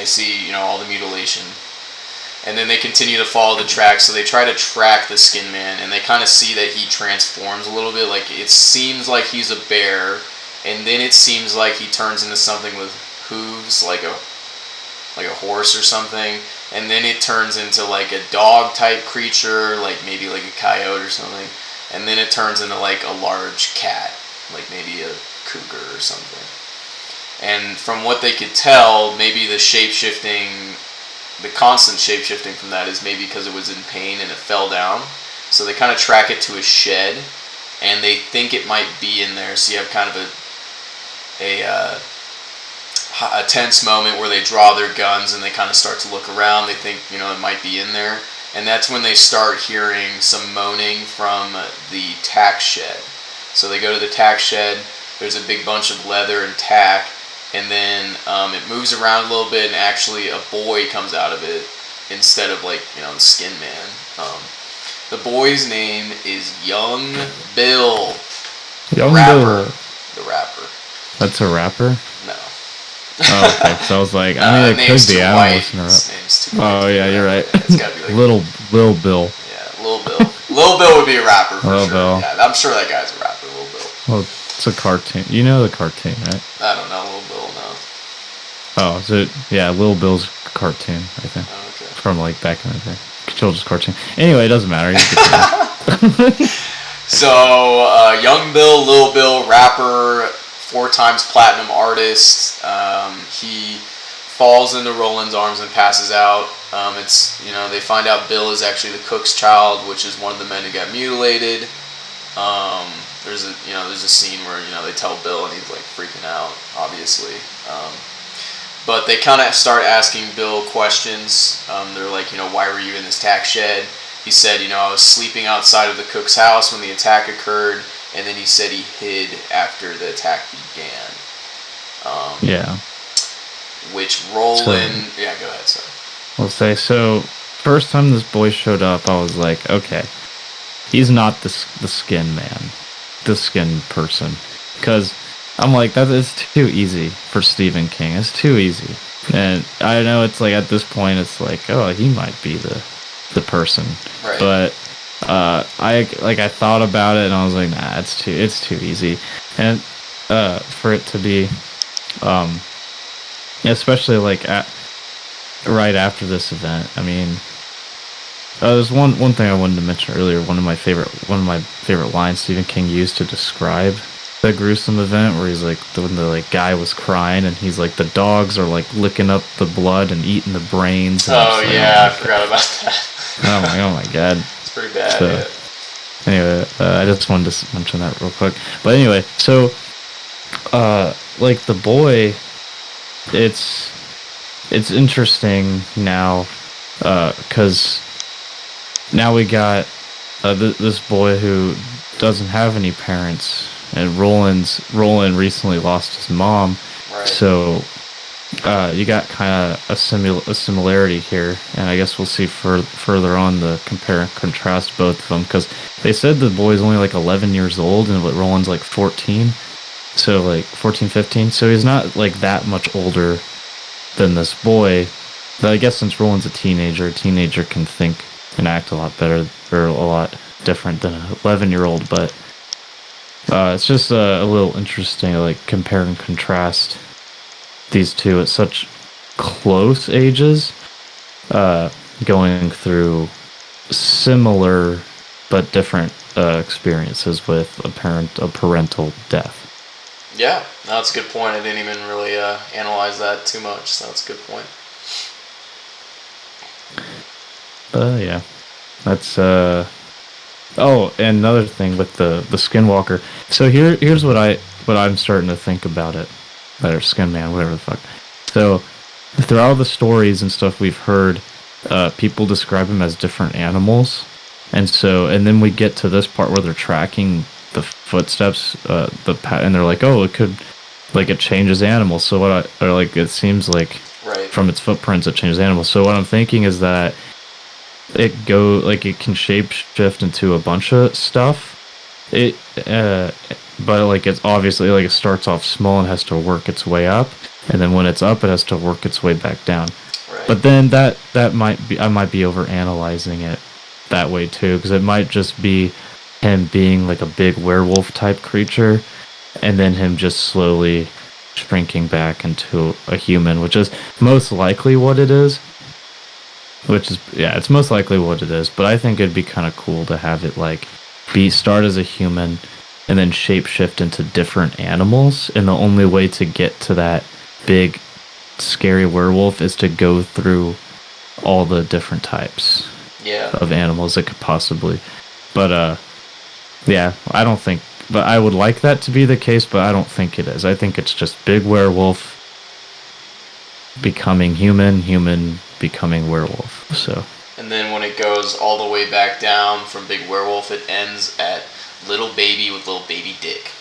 see, you know, all the mutilation, and then they continue to follow the track. So they try to track the Skin Man, and they kind of see that he transforms a little bit. Like it seems like he's a bear, and then it seems like he turns into something with hooves, like a horse or something, and then it turns into like a dog type creature, like maybe like a coyote or something, and then it turns into like a large cat, like maybe a cougar or something. And from what they could tell, maybe the constant shape-shifting from that is maybe because it was in pain and it fell down. So they kind of track it to a shed, and they think it might be in there. So you have kind of a tense moment where they draw their guns and they kind of start to look around. They think, it might be in there. And that's when they start hearing some moaning from the tack shed. So they go to the tack shed. There's a big bunch of leather and tack. And then it moves around a little bit, and actually a boy comes out of it instead of, like, the Skin Man. The boy's name is Young Bill. Young Bill. Bill. The rapper. That's a rapper? No. Oh, okay. So I was like, I mean, it could be. I don't listen to rap. Oh, yeah, you're right. It's gotta be like Lil Bill. Yeah, Lil Bill. Lil Bill would be a rapper for Lil sure. Bill. Yeah, I'm sure that guy's a rapper, Lil Bill. Well, it's a cartoon. You know the cartoon, right? I don't know, Lil Bill, no. Oh, so yeah, Lil Bill's cartoon, I think. Oh, okay. From like back in the day. Children's cartoon. Anyway, it doesn't matter. So, Young Bill, Lil Bill, rapper, 4 times platinum artist. He falls into Roland's arms and passes out. They find out Bill is actually the cook's child, which is one of the men who got mutilated. There's a scene where, they tell Bill and he's like freaking out, obviously. But they kind of start asking Bill questions. They're like, why were you in this tack shed? He said, I was sleeping outside of the cook's house when the attack occurred, and then he said he hid after the attack began. Yeah. Which Roland... yeah, go ahead, sorry. I'll say, so, first time this boy showed up, I was like, okay, he's not the Skin Man, the Skin person. Because I'm like, that is too easy for Stephen King. It's too easy. And I know it's like, at this point, it's like, oh, he might be the person. Right. But I thought about it and I was like, nah, it's too easy. And for it to be especially like right after this event, I mean, there's one thing I wanted to mention earlier. One of my favorite lines Stephen King used to describe the gruesome event, where he's like, when the like guy was crying and he's like, the dogs are like licking up the blood and eating the brains. Oh yeah, I forgot about that. Oh my god, it's pretty bad. So, yeah. Anyway, I just wanted to mention that real quick. But anyway, so like the boy, it's interesting now, because now we got this boy who doesn't have any parents, and Roland recently lost his mom. Right. So you got kind of a similarity here, and I guess we'll see further on the compare and contrast both of them, because they said the boy's only like 11 years old and Roland's like 14, so like 14, 15, so he's not like that much older than this boy. But I guess since Roland's a teenager can think and act a lot better, or a lot different than an 11-year-old, but it's just a little interesting to like compare and contrast these two at such close ages, going through similar but different experiences with a parental death. Yeah, that's a good point. I didn't even really analyze that too much, so that's a good point. Yeah, that's oh, and another thing with the Skinwalker. So here's what I'm starting to think about it. Or Skin Man, whatever the fuck. So throughout the stories and stuff we've heard, people describe him as different animals, and then we get to this part where they're tracking the footsteps, and they're like, oh, it could, like, it changes animals. So it seems like, right, from its footprints it changes animals. So what I'm thinking is that it can shape shift into a bunch of stuff. But like, it's obviously like, it starts off small and has to work its way up, and then when it's up, it has to work its way back down. Right. But then that might be, I might be over analyzing it that way too, because it might just be him being like a big werewolf type creature, and then him just slowly shrinking back into a human, which is most likely what it is. It's most likely what it is. But I think it'd be kind of cool to have it like start as a human and then shapeshift into different animals, and the only way to get to that big scary werewolf is to go through all the different types of animals it could possibly. But Yeah, I don't think, but I would like that to be the case, but I don't think it is. I think it's just big werewolf becoming human, human becoming werewolf. So. And then when it goes all the way back down from big werewolf, it ends at little baby with little baby dick.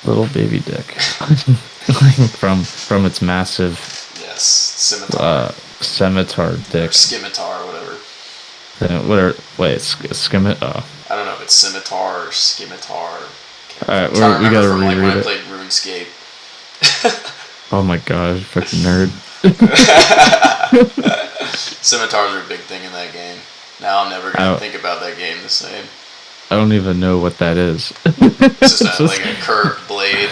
Little baby dick. from its massive. Yes, scimitar. Scimitar dick. Or scimitar, whatever. Wait, scimitar. Oh. I don't know if it's scimitar or scimitar. Alright, we gotta from, reread when it. I played RuneScape. Oh my god, fucking nerd. Scimitars are a big thing in that game. Now I'm never gonna think about that game the same. I don't even know what that is. It's just like a curved blade.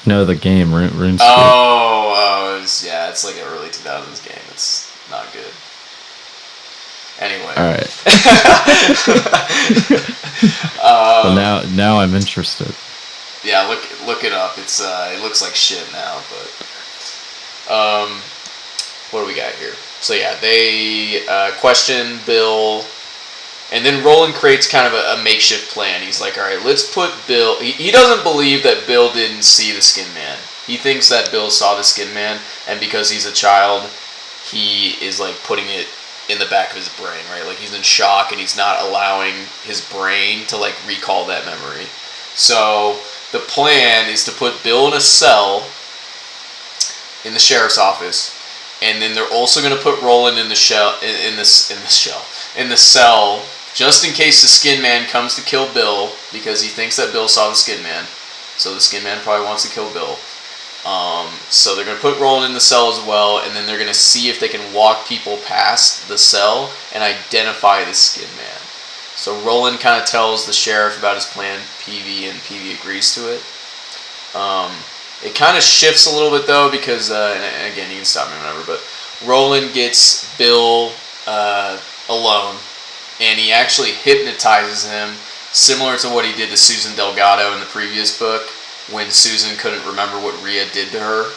No, the game, RuneScape. It's like an early 2000s game. It's not good. Anyway. Alright. Now I'm interested. Yeah, look it up. It's it looks like shit now, but what do we got here? So yeah, they question Bill, and then Roland creates kind of a makeshift plan. He's like, all right, let's put Bill. He doesn't believe that Bill didn't see the Skin Man. He thinks that Bill saw the Skin Man, and because he's a child, he is like putting it in the back of his brain, right? Like he's in shock, and he's not allowing his brain to like recall that memory. So the plan is to put Bill in a cell in the sheriff's office, and then they're also going to put Roland in the cell, just in case the Skin Man comes to kill Bill, because he thinks that Bill saw the Skin Man. So the Skin Man probably wants to kill Bill. So they're going to put Roland in the cell as well, and then they're going to see if they can walk people past the cell and identify the Skin Man. So Roland kind of tells the sheriff about his plan, PV, and PV agrees to it. It kind of shifts a little bit though, because, and again, you can stop me whenever, but Roland gets Bill alone, and he actually hypnotizes him, similar to what he did to Susan Delgado in the previous book, when Susan couldn't remember what Rhea did to her.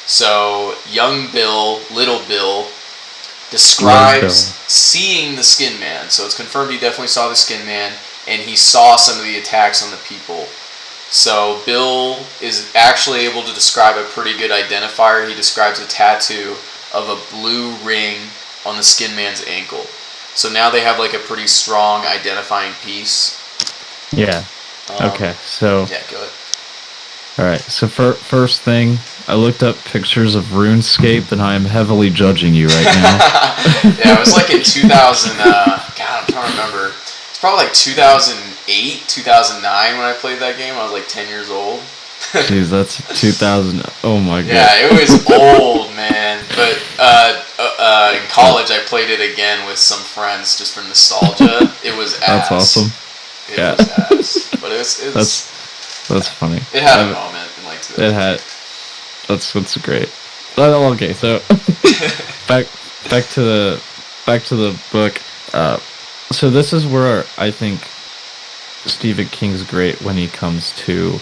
So young Bill, little Bill, describes seeing the Skin Man. So it's confirmed he definitely saw the Skin Man, and he saw some of the attacks on the people. So Bill is actually able to describe a pretty good identifier. He describes a tattoo of a blue ring on the Skin Man's ankle. So now they have like a pretty strong identifying piece. Yeah. Okay, so... Yeah, go ahead. Alright, so first thing, I looked up pictures of RuneScape, and I am heavily judging you right now. Yeah, it was like in 2000, God, I'm trying to remember. It's probably like 2008, 2009 when I played that game. I was like 10 years old. Jeez, that's 2000, oh my god. Yeah, it was old, man. But in college, I played it again with some friends just for nostalgia. It was ass. That's awesome. It was ass. But it was That's funny. It had a moment in like 2000. It had. That's great. Okay, so back to the book. So this is where I think Stephen King's great when he comes to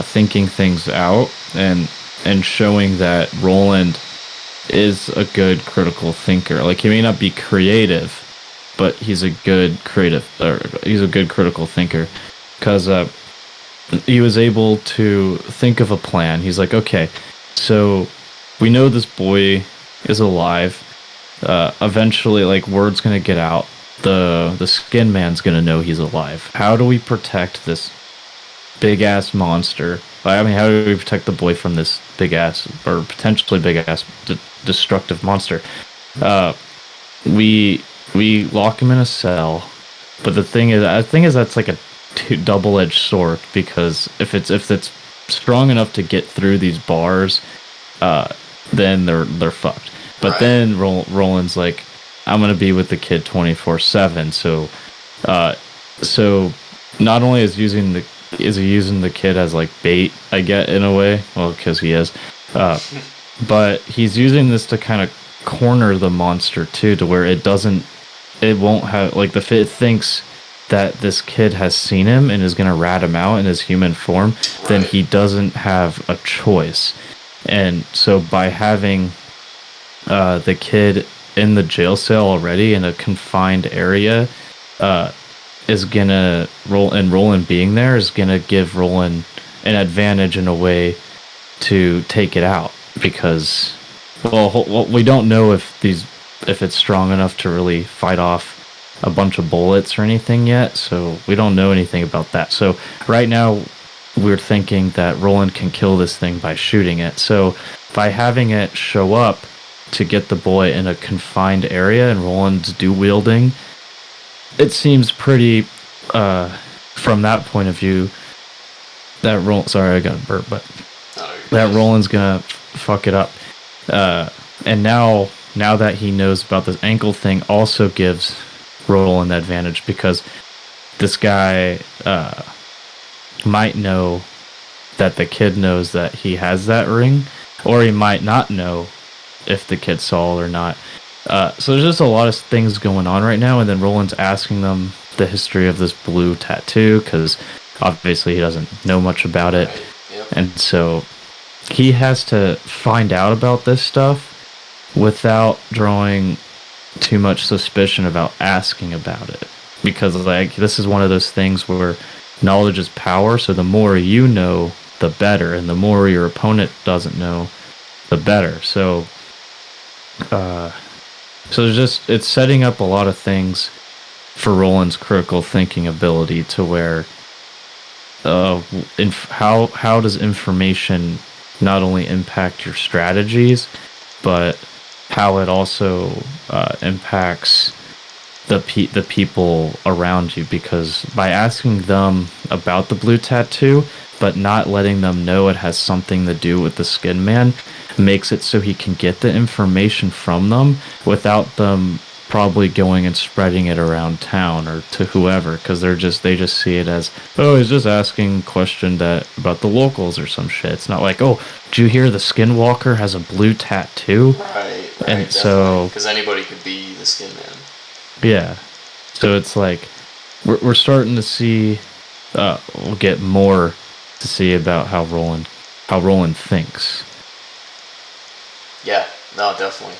thinking things out and showing that Roland is a good critical thinker. Like he may not be creative, but he's a good critical thinker, because he was able to think of a plan. He's like, okay, so we know this boy is alive. Eventually, like, word's gonna get out. The Skin Man's gonna know he's alive. How do we protect this big ass monster? I mean, how do we protect the boy from this big ass, or potentially big ass destructive monster? We lock him in a cell. But the thing is, that's like a double-edged sword, because if it's strong enough to get through these bars, then they're fucked. But right. Then Roland's like, I'm gonna be with the kid 24/7. So not only is he using the kid as like bait, I get, in a way, well, because he is, but he's using this to kind of corner the monster too, to where it won't have, like, the fit thinks that this kid has seen him and is going to rat him out in his human form, right. Then he doesn't have a choice. And so by having the kid in the jail cell already, in a confined area, is gonna Roland being there is gonna give Roland an advantage in a way to take it out, because we don't know if it's strong enough to really fight off a bunch of bullets or anything yet, so we don't know anything about that. So right now we're thinking that Roland can kill this thing by shooting it. So by having it show up to get the boy in a confined area and Roland's dual-wielding, it seems pretty, from that point of view, that sorry, I got a burp, but that Roland's gonna fuck it up. And now that he knows about this ankle thing, also gives Roland the advantage, because this guy might know that the kid knows that he has that ring, or he might not know if the kid saw it or not. So there's just a lot of things going on right now, and then Roland's asking them the history of this blue tattoo, because obviously he doesn't know much about it. Right. Yep. And so he has to find out about this stuff without drawing too much suspicion about asking about it, because like this is one of those things where knowledge is power, so the more you know, the better, and the more your opponent doesn't know, the better. So it's setting up a lot of things for Roland's critical thinking ability, to where how does information not only impact your strategies, but how it also impacts the people around you, because by asking them about the blue tattoo but not letting them know it has something to do with the Skin Man makes it so he can get the information from them without them probably going and spreading it around town or to whoever, because they just see it as, oh, he's just asking question about the locals or some shit. It's not like, oh, did you hear the Skinwalker has a blue tattoo? Right. And so because anybody could be the Skin Man. Yeah, so it's like we're starting to see, we'll get more to see about how Roland thinks. Yeah, no, definitely.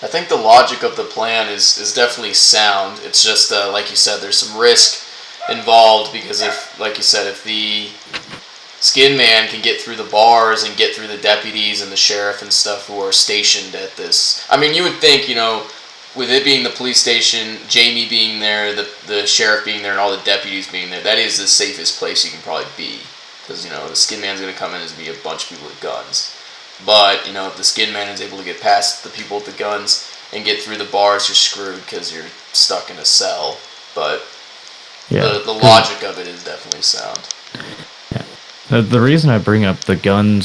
I think the logic of the plan is definitely sound. It's just like you said, there's some risk involved, because if the Skin Man can get through the bars and get through the deputies and the sheriff and stuff who are stationed at this, I mean, you would think, with it being the police station, Jamie being there, the sheriff being there, and all the deputies being there, that is the safest place you can probably be. Because, the Skin Man's going to come in and be a bunch of people with guns. But, if the Skin Man is able to get past the people with the guns and get through the bars, you're screwed because you're stuck in a cell. But yeah, the logic of it is definitely sound. Yeah. The reason I bring up the gun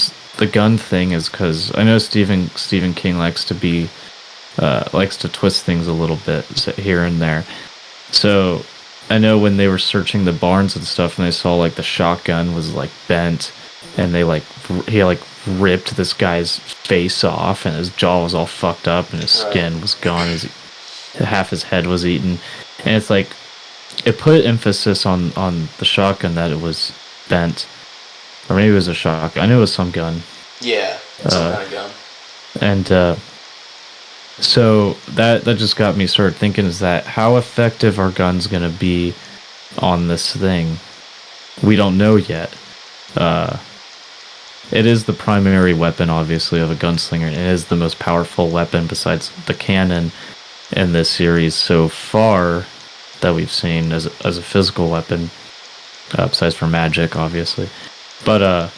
thing is because I know Stephen King likes to twist things a little bit here and there. So I know when they were searching the barns and stuff, and they saw like the shotgun was like bent, and he ripped this guy's face off, and his jaw was all fucked up, and his skin was gone, half his head was eaten, and it's like it put emphasis on the shotgun, that it was bent, or maybe it was a shotgun. I knew it was some gun. Yeah, some kind of gun. And so that just got me started thinking, is that how effective are guns going to be on this thing? We don't know yet. It is the primary weapon, obviously, of a gunslinger. It is the most powerful weapon besides the cannon in this series so far that we've seen as a physical weapon, besides for magic, obviously. But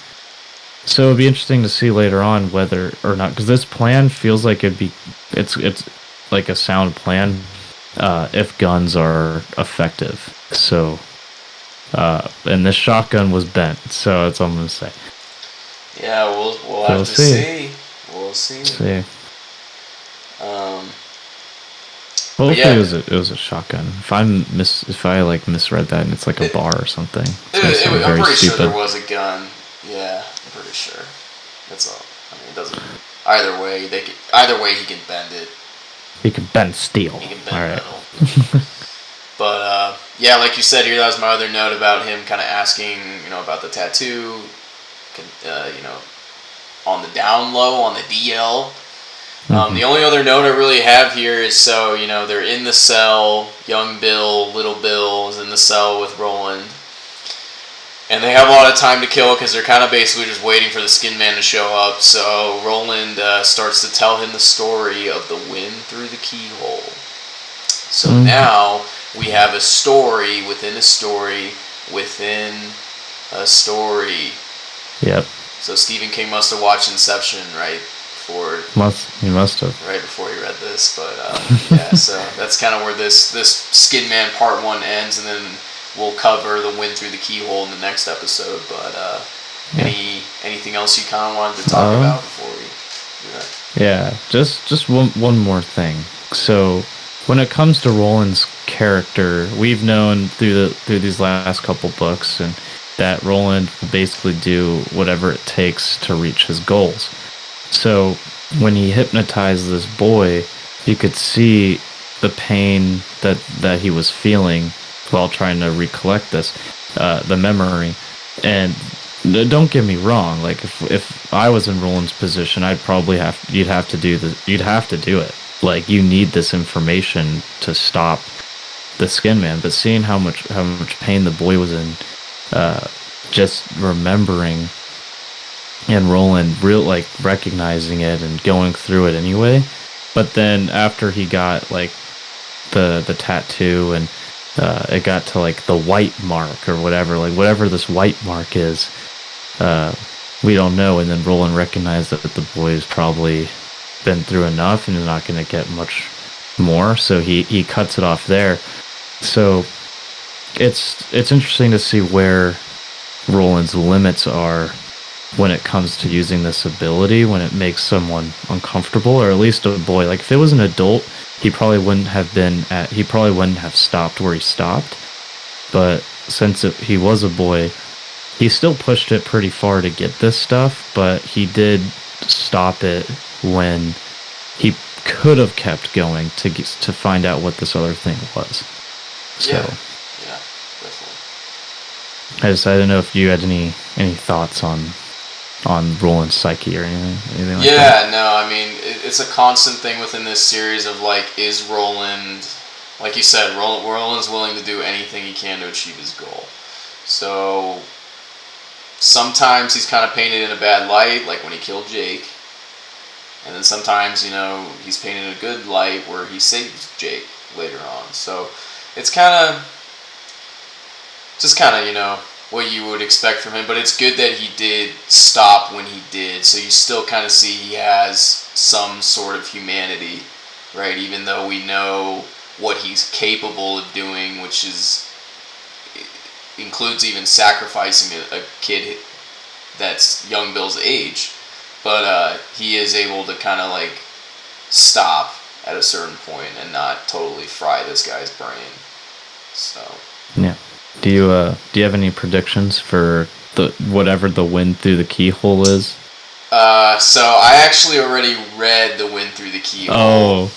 so it'd be interesting to see later on whether or not, because this plan feels like it's like a sound plan if guns are effective. So, and this shotgun was bent, so that's all I'm gonna say. Yeah, we'll have to see. We'll see. Hopefully it was a shotgun. If I misread that and it's like a bar or something, I'm pretty sure there was a gun. Yeah, I'm pretty sure. That's all. I mean, it doesn't. Either way, he can bend it. He can bend steel. He can bend metal. But yeah, like you said here, that was my other note about him kind of asking, about the tattoo. On the down low, on the DL, The only other note I really have here is so, they're in the cell. Young Bill, Little Bill is in the cell with Roland. And they have a lot of time to kill because they're kind of basically just waiting for the Skin Man to show up. So Roland starts to tell him the story of the wind through the keyhole. So now we have a story within a story within a story. Yep. So Stephen King must have watched Inception, right? He must have. Right before he read this, but yeah, so that's kind of where this Skin Man Part 1 ends, and then we'll cover the wind through the keyhole in the next episode. But anything else you kind of wanted to talk about before we do that? Yeah, just one more thing. So when it comes to Roland's character, we've known through these last couple books and that Roland will basically do whatever it takes to reach his goals. So when he hypnotized this boy, you could see the pain that he was feeling while trying to recollect the memory. And don't get me wrong, like if I was in Roland's position, I'd probably you'd have to do it. Like, you need this information to stop the Skin Man. But seeing how much pain the boy was in, just remembering, and Roland recognizing it and going through it anyway. But then after he got like the tattoo and it got to like the white mark or whatever this white mark is, we don't know. And then Roland recognized that the boy's probably been through enough and is not going to get much more, so he cuts it off there. So it's interesting to see where Roland's limits are when it comes to using this ability, when it makes someone uncomfortable, or at least a boy. Like, if it was an adult, he probably wouldn't have stopped where he stopped. But since he was a boy, he still pushed it pretty far to get this stuff, but he did stop it when he could have kept going to find out what this other thing was. So, yeah, definitely. I don't know if you had any thoughts on Roland's psyche or anything like that. Yeah, no, I mean, it's a constant thing within this series of, like, is Roland, like you said, Roland's willing to do anything he can to achieve his goal. So sometimes he's kind of painted in a bad light, like when he killed Jake. And then sometimes, he's painted in a good light where he saves Jake later on. So it's kind of, what you would expect from him. But it's good that he did stop when he did. So you still kind of see he has some sort of humanity, right? Even though we know what he's capable of doing, which includes even sacrificing a kid that's young Bill's age. But he is able to kind of like stop at a certain point and not totally fry this guy's brain. So yeah. Do you have any predictions for whatever the wind through the keyhole is? So I actually already read The Wind Through the Keyhole. Oh,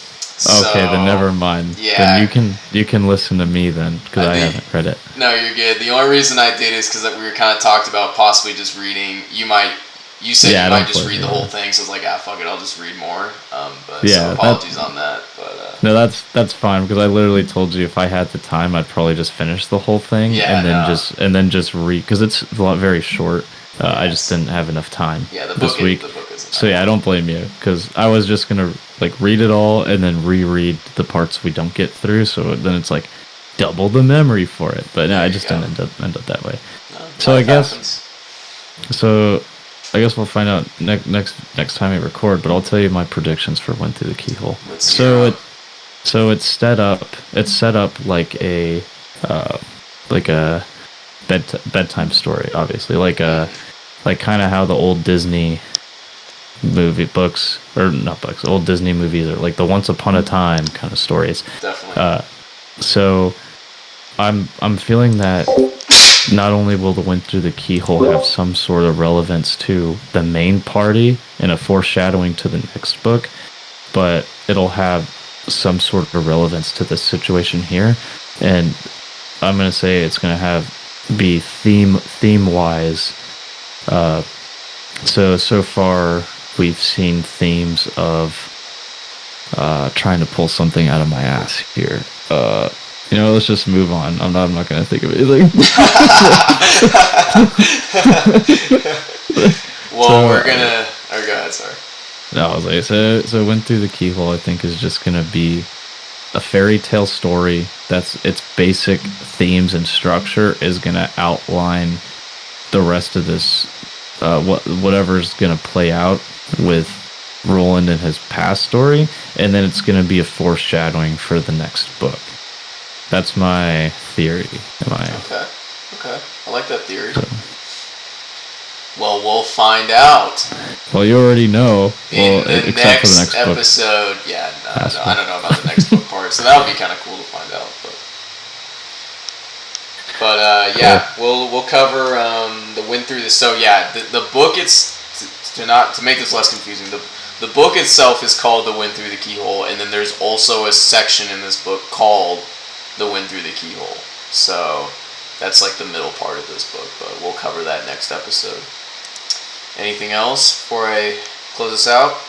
okay, then never mind. Yeah. Then you can listen to me then, because I haven't read it. No, you're good. The only reason I did is because we were kind of talked about possibly just reading. You said you might just read the whole thing, so I was like, fuck it, I'll just read more. So apologies on that. But no, that's fine, because I literally told you if I had the time, I'd probably just finish the whole thing and then just read, because it's very short. I just didn't have enough time this week. The book isn't so yeah, I don't blame you, because I was just gonna like read it all and then reread the parts we don't get through. So then it's like double the memory for it. But no, I just didn't end up that way. No, so I guess we'll find out next time we record. But I'll tell you my predictions for Wind Through the Keyhole. It's set up like a bedtime story, obviously, like kind of how the old Disney old Disney movies are, like the Once Upon a Time kind of stories. Definitely. So I'm feeling that not only will the Wind Through the Keyhole have some sort of relevance to the main party and a foreshadowing to the next book, but it'll have some sort of relevance to this situation here. And I'm going to say it's going to be theme-wise. So far we've seen themes of trying to pull something out of my ass here. Let's just move on. I'm not gonna think of anything. Well, So, we're gonna. Oh, go ahead. Sorry. No, I was like, so Went Through the Keyhole, I think, is just gonna be a fairy tale story. That's its basic themes and structure is gonna outline the rest of this, whatever's gonna play out with Roland and his past story, and then it's gonna be a foreshadowing for the next book. That's my theory. Okay. I like that theory. Well, we'll find out. Well, you already know. In the except for the next episode. book. Yeah, no, I don't know about the next book part, so that would be kind of cool to find out. But yeah, we'll cover the Wind Through the. So yeah, the book to make this less confusing. The book itself is called The Wind Through the Keyhole, and then there's also a section in this book called The Wind Through the Keyhole. So that's like the middle part of this book, but we'll cover that next episode. Anything else before I close this out?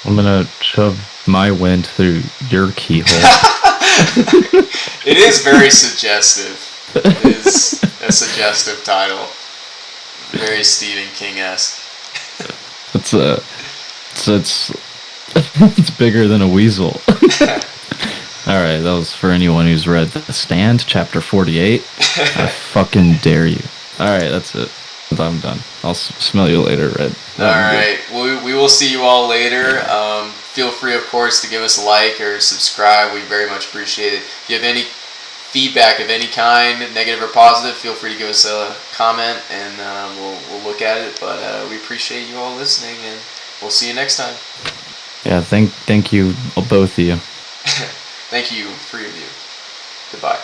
I'm gonna shove my wind through your keyhole. It is very suggestive. It is a suggestive title. Very Stephen King-esque. It's bigger than a weasel. Alright, that was for anyone who's read The Stand, chapter 48. I fucking dare you. Alright, that's it. I'm done. I'll smell you later, Red. Alright, we will see you all later. Feel free, of course, to give us a like or subscribe. We very much appreciate it. If you have any feedback of any kind, negative or positive, feel free to give us a comment, and we'll look at it. But we appreciate you all listening, and we'll see you next time. Yeah, thank you, both of you. Thank you, three of you. Goodbye.